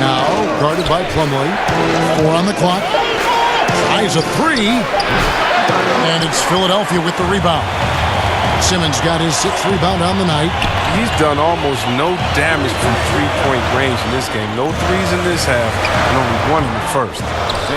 Now guarded by Plumlee. 4 on the clock. Tries a 3. And it's Philadelphia with the rebound. Simmons got his 6th rebound on the night. He's done almost no damage from three-point range in this game. No threes in this half, and only 1 in the first.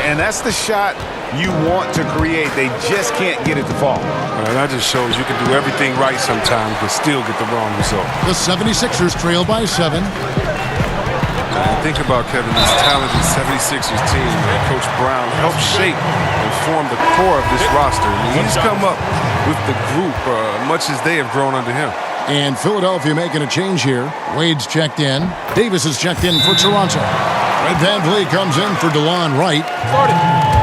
And that's the shot you want to create. They just can't get it to fall. And that just shows you can do everything right sometimes, but still get the wrong result. The 76ers trail by 7. And think about, Kevin, this talented 76ers team that Coach Brown helped shape and form the core of this roster. And he's come up with the group much as they have grown under him. And Philadelphia making a change here. Wade's checked in. Davis is checked in for Toronto. Red Van Vliet comes in for DeLon Wright.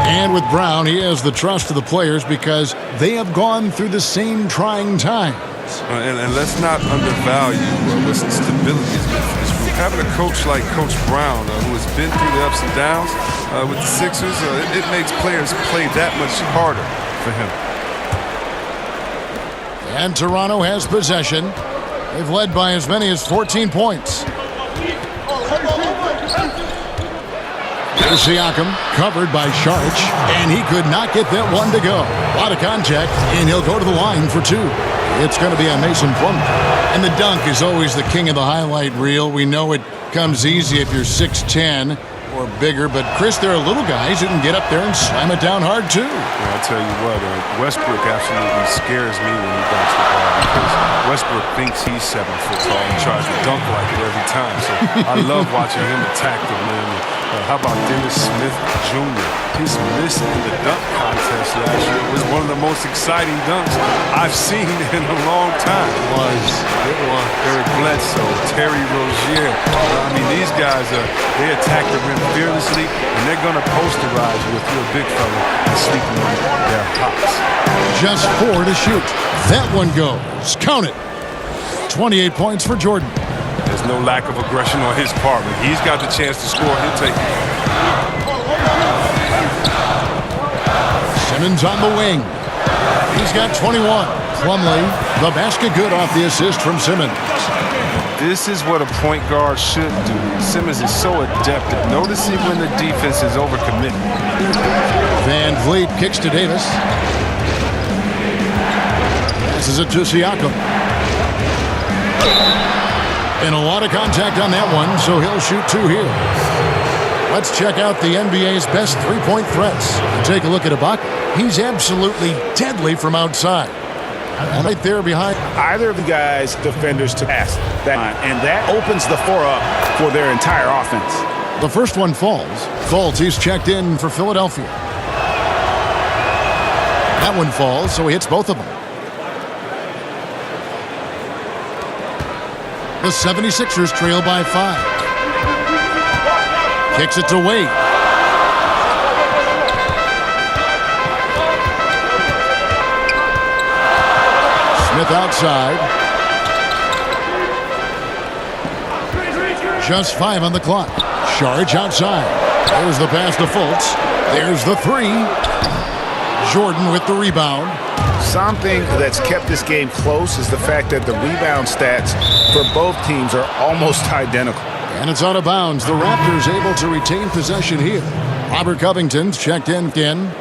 And with Brown, he has the trust of the players because they have gone through the same trying times. And let's not undervalue what stability is good for this group. having a coach like Coach Brown, who has been through the ups and downs with the Sixers, it makes players play that much harder for him. And Toronto has possession. They've led by as many as 14 points. Here's Siakam, covered by Sharch, and he could not get that one to go. A lot of contact, and he'll go to the line for two. It's going to be a Mason Plumlee. And the dunk is always the king of the highlight reel. We know it comes easy if you're 6'10", or bigger, but Chris, there are little guys who can get up there and slam it down hard too. Yeah, I'll tell you what, Westbrook absolutely scares me when he dunks the ball, because Westbrook thinks he's 7 foot tall and tries to dunk like it every time. So I love watching him attack the rim. How about Dennis Smith Jr.? His miss in the dunk contest last year was one of the most exciting dunks I've seen in a long time. It was. Eric Bledsoe, Terry Rozier. I mean, these guys, they attack the rim fearlessly, and they're going to posterize you if you're a big fella and sleeping on their hops. Just 4 to shoot. That one goes. Count it. 28 points for Jordan. There's no lack of aggression on his part. When he's got the chance to score, he'll take it. Simmons on the wing. He's got 21. Plumlee, the basket good off the assist from Simmons. This is what a point guard should do. Simmons is so adept at noticing when the defense is overcommitting. Van Vliet kicks to Davis. Passes it to Siakam. And a lot of contact on that one, so he'll shoot 2 here. Let's check out the NBA's best three-point threats. Take a look at Ibaka. He's absolutely deadly from outside. Right there behind. Either of the guys, defenders to pass that, and that opens the floor up for their entire offense. The first one falls. Fultz, he's checked in for Philadelphia. That one falls, so he hits both of them. The 76ers trail by 5. Kicks it to Wade. Smith outside. Just 5 on the clock. Sharch outside. There's the pass to Fultz. There's the 3. Jordan with the rebound. Something that's kept this game close is the fact that the rebound stats for both teams are almost identical. And it's out of bounds. The Raptors able to retain possession here. Robert Covington's checked in again.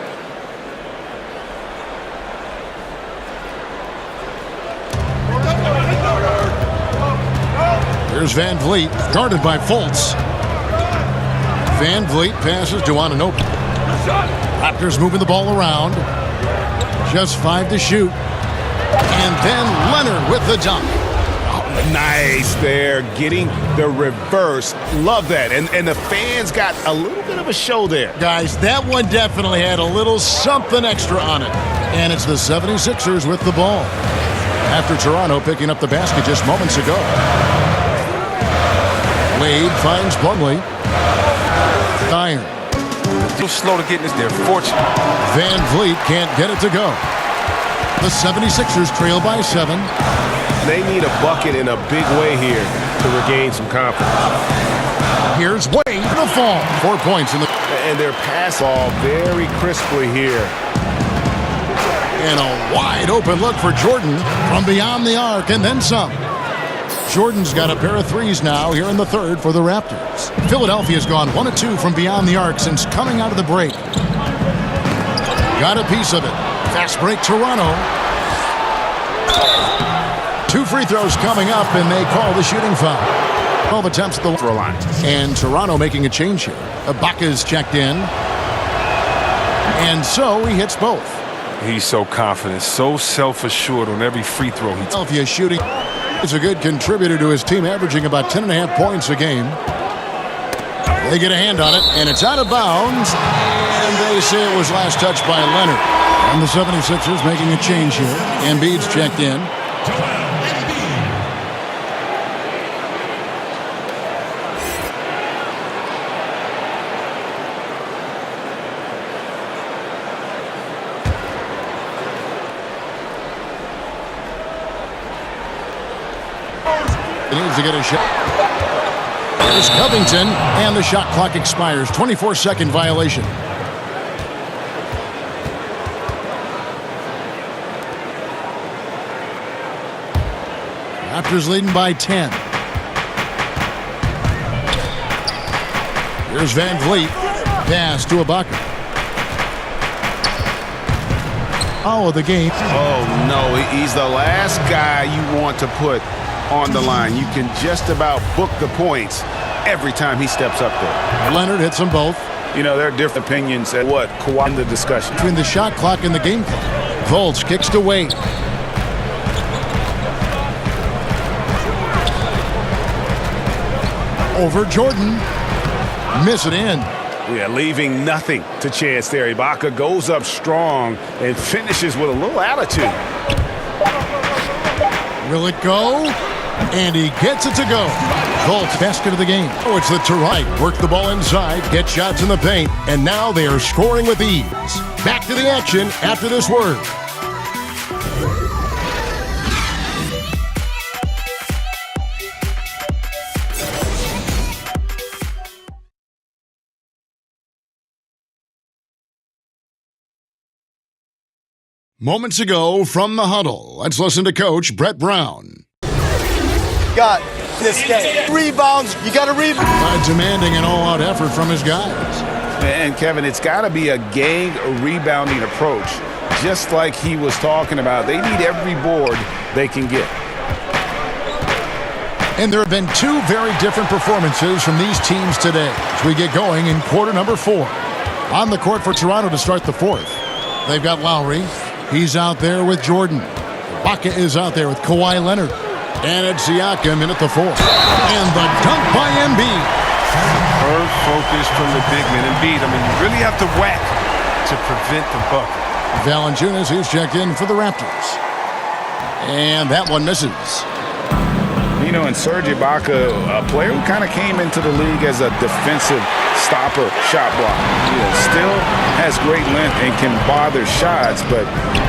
Here's Van Vliet, guarded by Fultz. Van Vliet passes to Anunoby. Raptors moving the ball around. Just 5 to shoot. And then Leonard with the dunk. Nice there, getting the reverse. Love that. And the fans got a little bit of a show there. Guys, that one definitely had a little something extra on it. And it's the 76ers with the ball. After Toronto picking up the basket just moments ago. Wade finds Plumlee. Iron. Too slow to get this there, fortunate. Van Vliet can't get it to go. The 76ers trail by 7. They need a bucket in a big way here to regain some confidence. Here's Wade, the fall. 4 points in the... And their pass ball very crisply here. And a wide open look for Jordan from beyond the arc and then some. Jordan's got a pair of threes now here in the third for the Raptors. Philadelphia's gone 1 of 2 from beyond the arc since coming out of the break. Got a piece of it. Fast break Toronto. 2 free throws coming up, and they call the shooting foul. 12 attempts at the free line. And Toronto making a change here. Ibaka's checked in. And so he hits both. He's so confident, so self-assured on every free throw. Philadelphia shooting is a good contributor to his team, averaging about 10.5 points a game. They get a hand on it, and it's out of bounds. And they say it was last touched by Leonard. And the 76ers making a change here. Embiid's checked in. He needs to get a shot. Here's Covington, and the shot clock expires. 24-second violation. Raptors leading by 10. Here's Van Vliet. Pass to Ibaka. Oh, the game. Oh, no. He's the last guy you want to put on the line. You can just about book the points every time he steps up there. Leonard hits them both. You know, there are different opinions at what Kawhi in the discussion. Between the shot clock and the game clock. Fultz kicks to Wade. Over Jordan. Miss it in. Yeah, leaving nothing to chance there. Ibaka goes up strong and finishes with a little attitude. Will it go? And he gets it to go. Fultz, basket of the game. Oh, it's the Tryin. Work the ball inside, get shots in the paint, and now they are scoring with ease. Back to the action after this word. Moments ago from the huddle, let's listen to Coach Brett Brown. Got this game. Rebounds, you got to rebound. Demanding an all-out effort from his guys. And Kevin, it's got to be a gang rebounding approach, just like he was talking about. They need every board they can get. And there have been two very different performances from these teams today as we get going in quarter number 4. On the court for Toronto to start the fourth. They've got Lowry. He's out there with Jordan. Ibaka is out there with Kawhi Leonard. And it's Siakam in at the fourth. And the dunk by Embiid. Superb focus from the big man. Embiid, I mean, you really have to whack to prevent the bucket. Valanciunas, he's checked in for the Raptors. And that one misses. You know, and Serge Ibaka, a player who kind of came into the league as a defensive stopper, shot blocker. You know, still has great length and can bother shots, but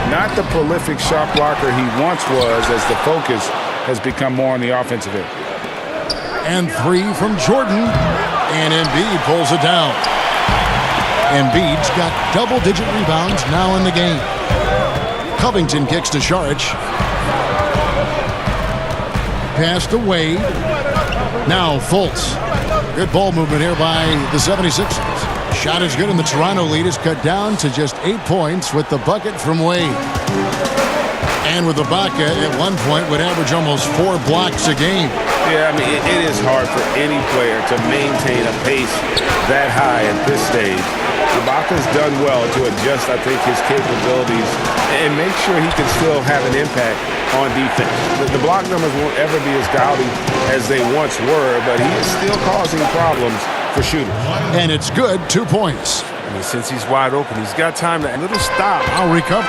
not the prolific shot blocker he once was as the focus has become more on the offensive end. And 3 from Jordan, and Embiid pulls it down. Embiid's got double-digit rebounds now in the game. Covington kicks to Saric. Pass to Wade. Now Fultz. Good ball movement here by the 76ers. Shot is good, and the Toronto lead is cut down to just 8 points with the bucket from Wade. And with Ibaka at one point would average almost 4 blocks a game. Yeah, I mean, it is hard for any player to maintain a pace that high at this stage. Ibaka's done well to adjust, I think, his capabilities and make sure he can still have an impact on defense. The block numbers won't ever be as gaudy as they once were, but he is still causing problems for shooters. And it's good, 2 points. I mean, since he's wide open, he's got time to a little stop. I'll recover.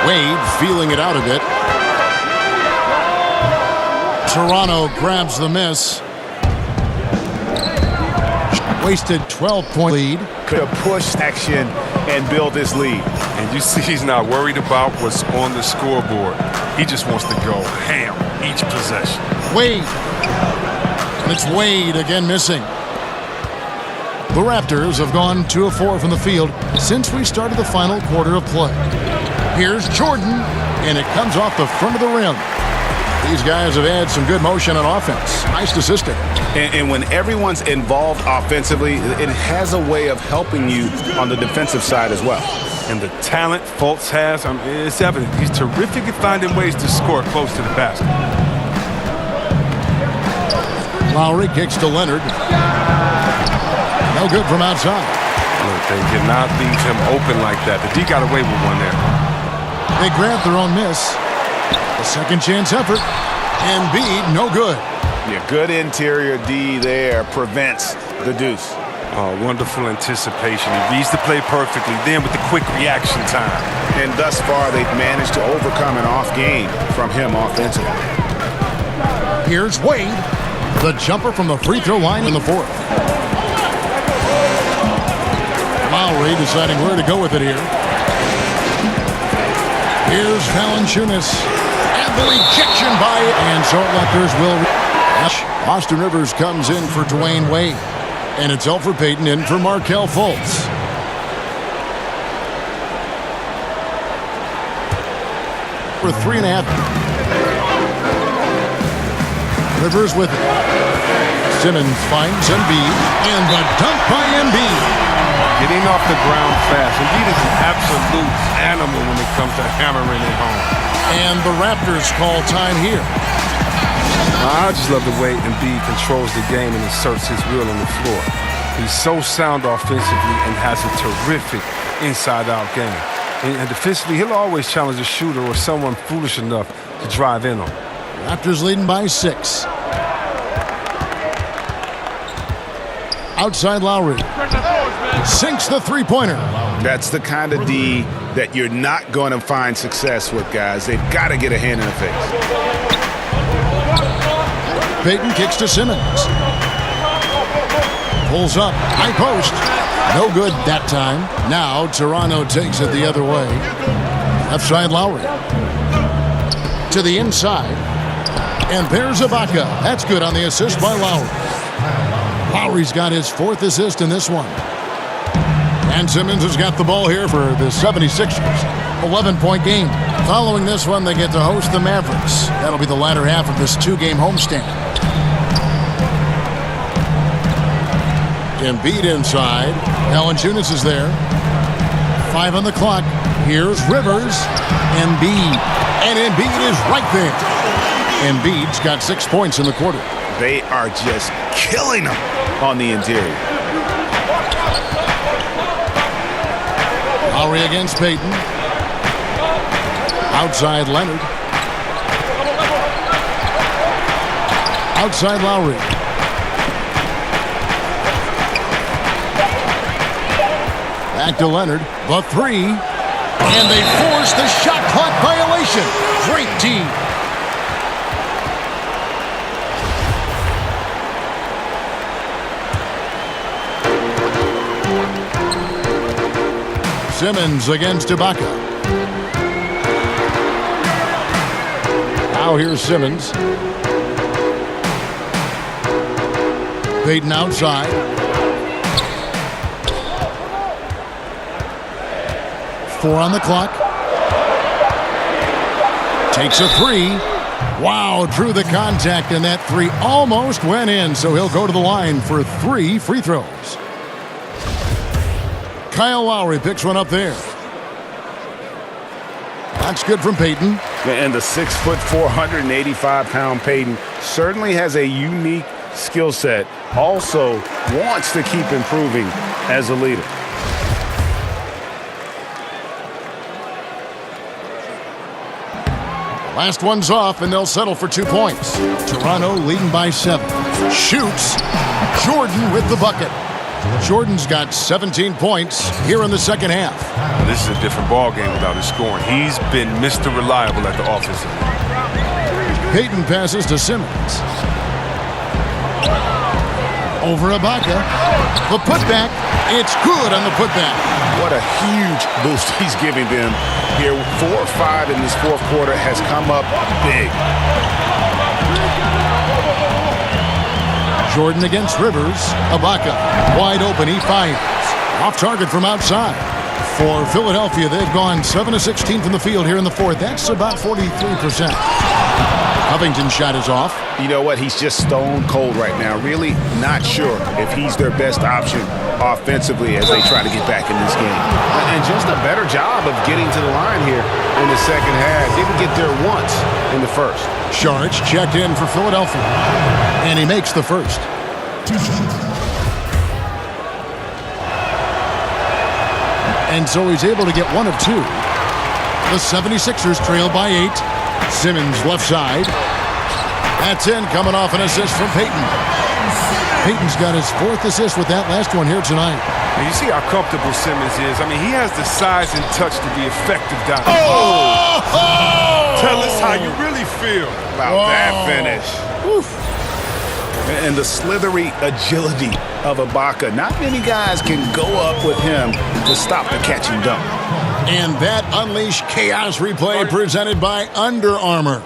Wade feeling it out a bit. Toronto grabs the miss. Wasted 12-point lead. Could have pushed action and built this lead. And you see he's not worried about what's on the scoreboard. He just wants to go ham each possession. Wade. And it's Wade again missing. The Raptors have gone 2 of 4 from the field since we started the final quarter of play. Here's Jordan, and it comes off the front of the rim. These guys have had some good motion on offense. Nice assistant. And when everyone's involved offensively, it has a way of helping you on the defensive side as well. And the talent Fultz has, it's evident. He's terrific at finding ways to score close to the basket. Lowry kicks to Leonard. No good from outside. Look, they cannot leave him open like that. The D got away with one there. They grab their own miss. A second chance effort. Embiid, no good. Yeah, good interior D there prevents the deuce. Oh, wonderful anticipation. He reads the play perfectly, then with the quick reaction time. And thus far, they've managed to overcome an off game from him offensively. Here's Wade. The jumper from the free throw line in the fourth. Lowry deciding where to go with it here. Here's Valanciunas. And the rejection by, and so Raptors will Austin Rivers comes in for Dwayne Wade. And it's Elfrid Payton in for Markelle Fultz. For 3.5. Rivers with it. Simmons finds Embiid. And the dunk by Embiid. Getting off the ground fast. Embiid is an absolute animal when it comes to hammering it home. And the Raptors call time here. I just love the way Embiid controls the game and asserts his will on the floor. He's so sound offensively and has a terrific inside-out game. And defensively, he'll always challenge a shooter or someone foolish enough to drive in on him. Raptors leading by 6. Outside Lowry. Sinks the three-pointer. That's the kind of D that you're not going to find success with, guys. They've got to get a hand in the face. Payton kicks to Simmons. Pulls up. High post. No good that time. Now Toronto takes it the other way. Left side Lowry. To the inside. And there's Ibaka. That's good on the assist by Lowry. Lowry's got his 4th assist in this one. And Simmons has got the ball here for the 76ers. 11-point game. Following this one, they get to host the Mavericks. That'll be the latter half of this 2-game homestand. Embiid inside. Valanciunas is there. 5 on the clock. Here's Rivers. Embiid. And Embiid is right there. Embiid's got 6 points in the quarter. They are just killing them on the interior. Lowry against Payton. Outside Leonard. Outside Lowry. Back to Leonard. The 3. And they force the shot clock violation. Great team. Simmons against Ibaka. Now here's Simmons. Payton outside. Four on the clock. Takes a 3. Wow, drew the contact, and that 3 almost went in, so he'll go to the line for 3 free throws. Kyle Lowry picks one up there. That's good from Payton. And the 6'4", 485-pound Payton certainly has a unique skill set. Also wants to keep improving as a leader. Last one's off, and they'll settle for 2 points. Toronto leading by 7. Shoots. Jordan with the bucket. Jordan's got 17 points here in the second half. Well, this is a different ball game without his scoring. He's been Mr. Reliable at the offensive end. Payton passes to Simmons. Over Ibaka. The putback. It's good on the putback. What a huge boost he's giving them here. 4 or 5 in this fourth quarter has come up big. Jordan against Rivers. Ibaka wide open. He fires. Off target from outside. For Philadelphia, they've gone 7 of 16 from the field here in the fourth. That's about 43%. Covington's shot is off. You know what? He's just stone cold right now. Really not sure if he's their best option offensively as they try to get back in this game. And just a better job of getting to the line here in the second half. Didn't get there once in the first. Sharge checked in for Philadelphia. And he makes the first. And so he's able to get 1 of 2. The 76ers trail by 8. Simmons left side. That's in, coming off an assist from Payton. Payton's got his 4th assist with that last one here tonight. And you see how comfortable Simmons is. I mean, he has the size and touch to be effective down. Tell us how you really feel about that finish. Woof. And the slithery agility of Ibaka. Not many guys can go up with him to stop the catch and dunk. And that Unleash Chaos replay presented by Under Armour.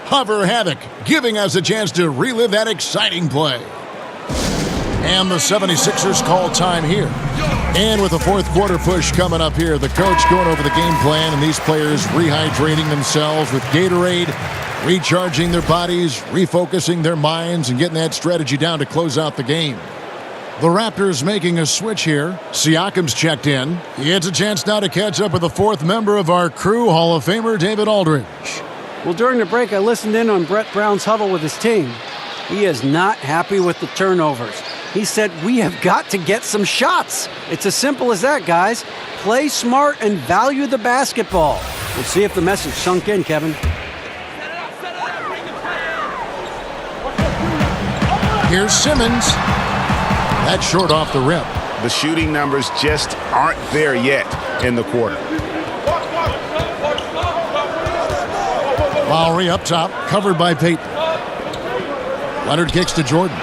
Hover Havoc, giving us a chance to relive that exciting play. And the 76ers call time here. And with the fourth quarter push coming up here, the coach going over the game plan and these players rehydrating themselves with Gatorade, recharging their bodies, refocusing their minds, and getting that strategy down to close out the game. The Raptors making a switch here. Siakam's checked in. He gets a chance now to catch up with the fourth member of our crew, Hall of Famer David Aldridge. Well, during the break, I listened in on Brett Brown's huddle with his team. He is not happy with the turnovers. He said, we have got to get some shots. It's as simple as that, guys. Play smart and value the basketball. We'll see if the message sunk in, Kevin. Here's Simmons. That's short off the rim. The shooting numbers just aren't there yet in the quarter. Lowry up top, covered by Payton. Leonard kicks to Jordan.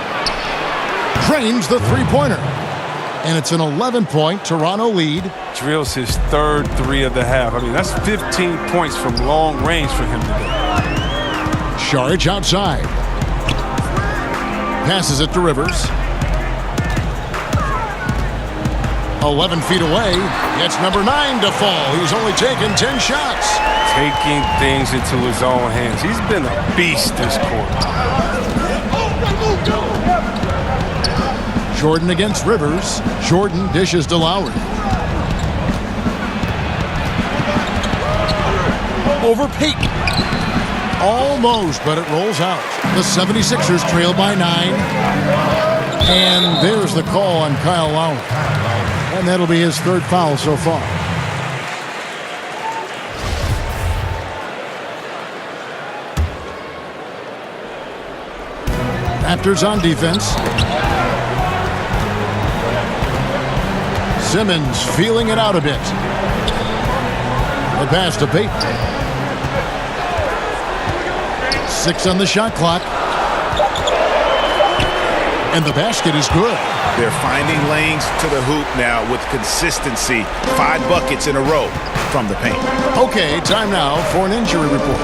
Drains the three-pointer. And it's an 11-point Toronto lead. Drills his third three of the half. I mean, that's 15 points from long range for him today. Saric outside. Passes it to Rivers. 11 feet away. Gets number 9 to fall. He's only taken 10 shots. Taking things into his own hands. He's been a beast this quarter. Jordan against Rivers. Jordan dishes to Lowry. Over Payton. Almost, but it rolls out. The 76ers trail by 9. And there's the call on Kyle Lowry. And that'll be his third foul so far. Raptors on defense. Simmons feeling it out a bit. The pass to Payton. 6 on the shot clock. And the basket is good. They're finding lanes to the hoop now with consistency. 5 buckets in a row from the paint. Okay, time now for an injury report.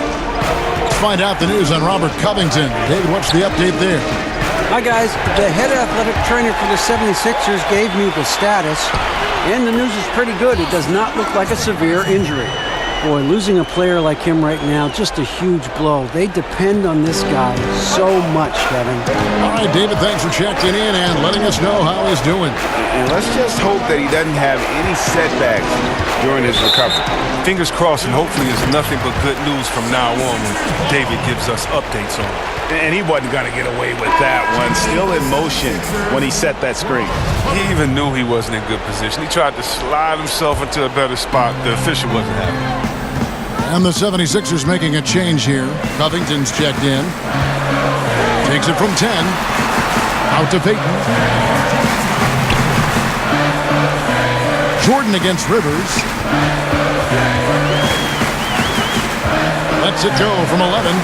Let's find out the news on Robert Covington. David, what's the update there? Hi, guys. The head athletic trainer for the 76ers gave me the status, and the news is pretty good. It does not look like a severe injury. Boy, losing a player like him right now, just a huge blow. They depend on this guy so much, Kevin. All right, David, thanks for checking in and letting us know how he's doing. And let's just hope that he doesn't have any setbacks during his recovery. Fingers crossed, and hopefully it's nothing but good news from now on when David gives us updates on it. And he wasn't going to get away with that one. Still in motion when he set that screen. He even knew he wasn't in good position. He tried to slide himself into a better spot. The official wasn't happy. And the 76ers making a change here. Covington's checked in. Takes it from 10. Out to Payton. Jordan against Rivers. Lets it go from 11.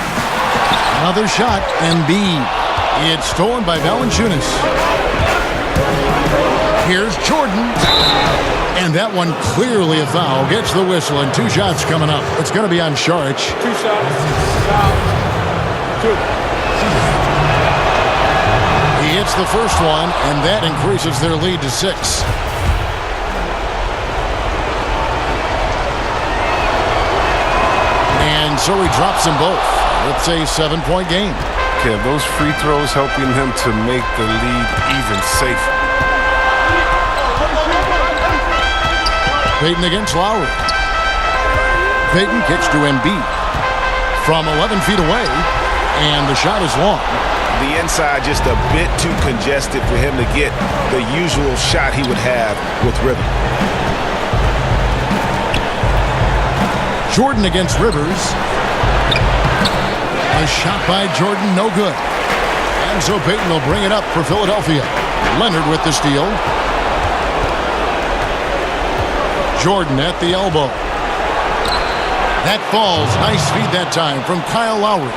Another shot, and B. It's stolen by Valanciunas. Here's Jordan. And that one clearly a foul. Gets the whistle, and 2 shots coming up. It's going to be on Saric. 2 shots. Foul. 2. He hits the first one, and that increases their lead to 6. And so he drops them both. It's a 7-point game. Kev, those free throws helping him to make the lead even safer. Payton against Lowry. Payton kicks to Embiid from 11 feet away, and the shot is long. The inside just a bit too congested for him to get the usual shot he would have with rhythm. Jordan against Rivers. A shot by Jordan, no good. And so Payton will bring it up for Philadelphia. Leonard with the steal. Jordan at the elbow. That falls. Nice feed that time from Kyle Lowry.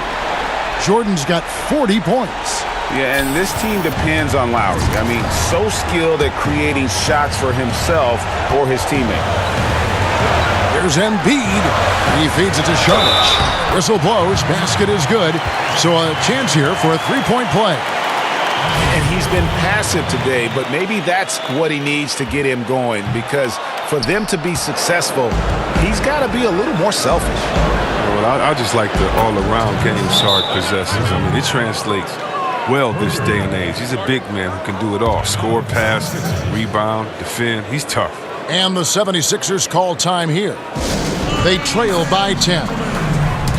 Jordan's got 40 points. Yeah, and this team depends on Lowry. I mean, so skilled at creating shots for himself or his teammate. Here's Embiid. He feeds it to Sharp. Whistle blows. Basket is good. So a chance here for a three-point play. And he's been passive today, but maybe that's what he needs to get him going, because for them to be successful, he's got to be a little more selfish. Well, I just like the all-around game Sark possesses. I mean, it translates well this day and age. He's a big man who can do it all. Score, pass, rebound, defend. He's tough. And the 76ers call time here. They trail by 10.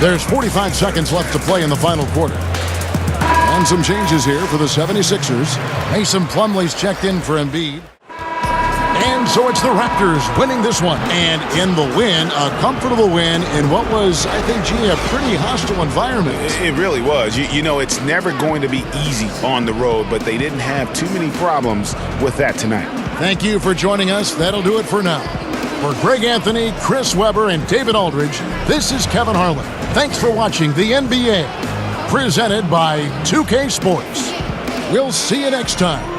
There's 45 seconds left to play in the final quarter. And some changes here for the 76ers. Mason Plumlee's checked in for Embiid. And so it's the Raptors winning this one. And in the win, a comfortable win in what was, I think, a pretty hostile environment. It really was. You know, it's never going to be easy on the road, but they didn't have too many problems with that tonight. Thank you for joining us. That'll do it for now. For Greg Anthony, Chris Webber, and David Aldridge, this is Kevin Harlan. Thanks for watching the NBA. Presented by 2K Sports. We'll see you next time.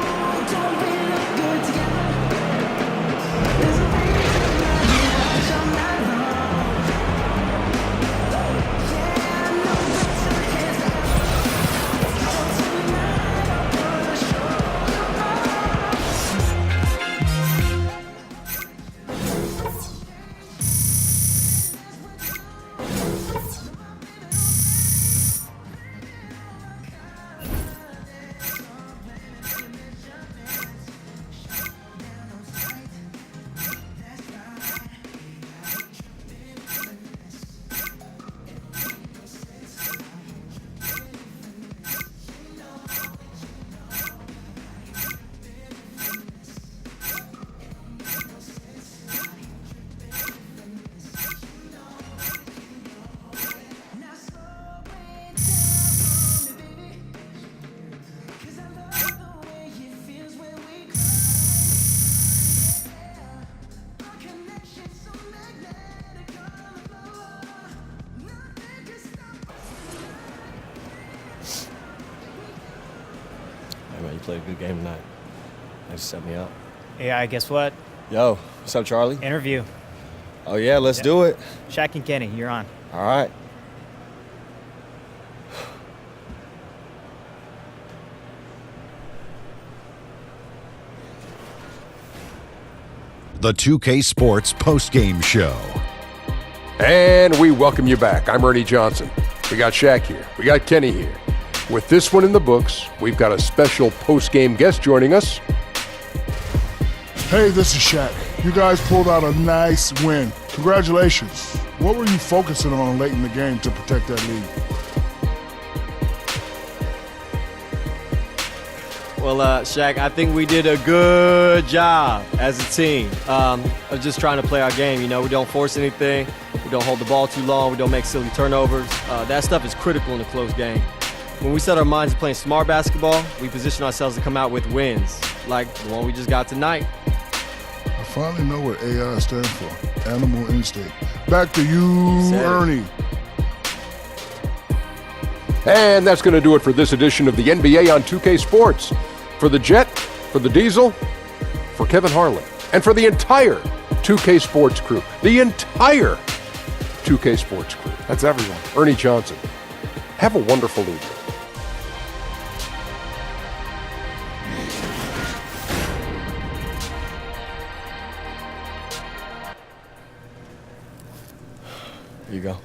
You played a good game tonight. Thanks for setting me up. AI, guess what? Yo, what's up, Charlie? Interview. Oh, yeah, let's do it. Shaq and Kenny, you're on. All right. The 2K Sports postgame show. And we welcome you back. I'm Ernie Johnson. We got Shaq here. We got Kenny here. With this one in the books, we've got a special post-game guest joining us. Hey, this is Shaq. You guys pulled out a nice win. Congratulations. What were you focusing on late in the game to protect that lead? Well, Shaq, I think we did a good job as a team of just trying to play our game. You know, we don't force anything. We don't hold the ball too long. We don't make silly turnovers. That stuff is critical in a close game. When we set our minds to playing smart basketball, we position ourselves to come out with wins, like the one we just got tonight. I finally know what AI stands for. Animal instinct. Back to you, Ernie. And that's going to do it for this edition of the NBA on 2K Sports. For the Jet, for the Diesel, for Kevin Harlan, and for the entire 2K Sports crew. The entire 2K Sports crew. That's everyone. Ernie Johnson. Have a wonderful evening. Here you go.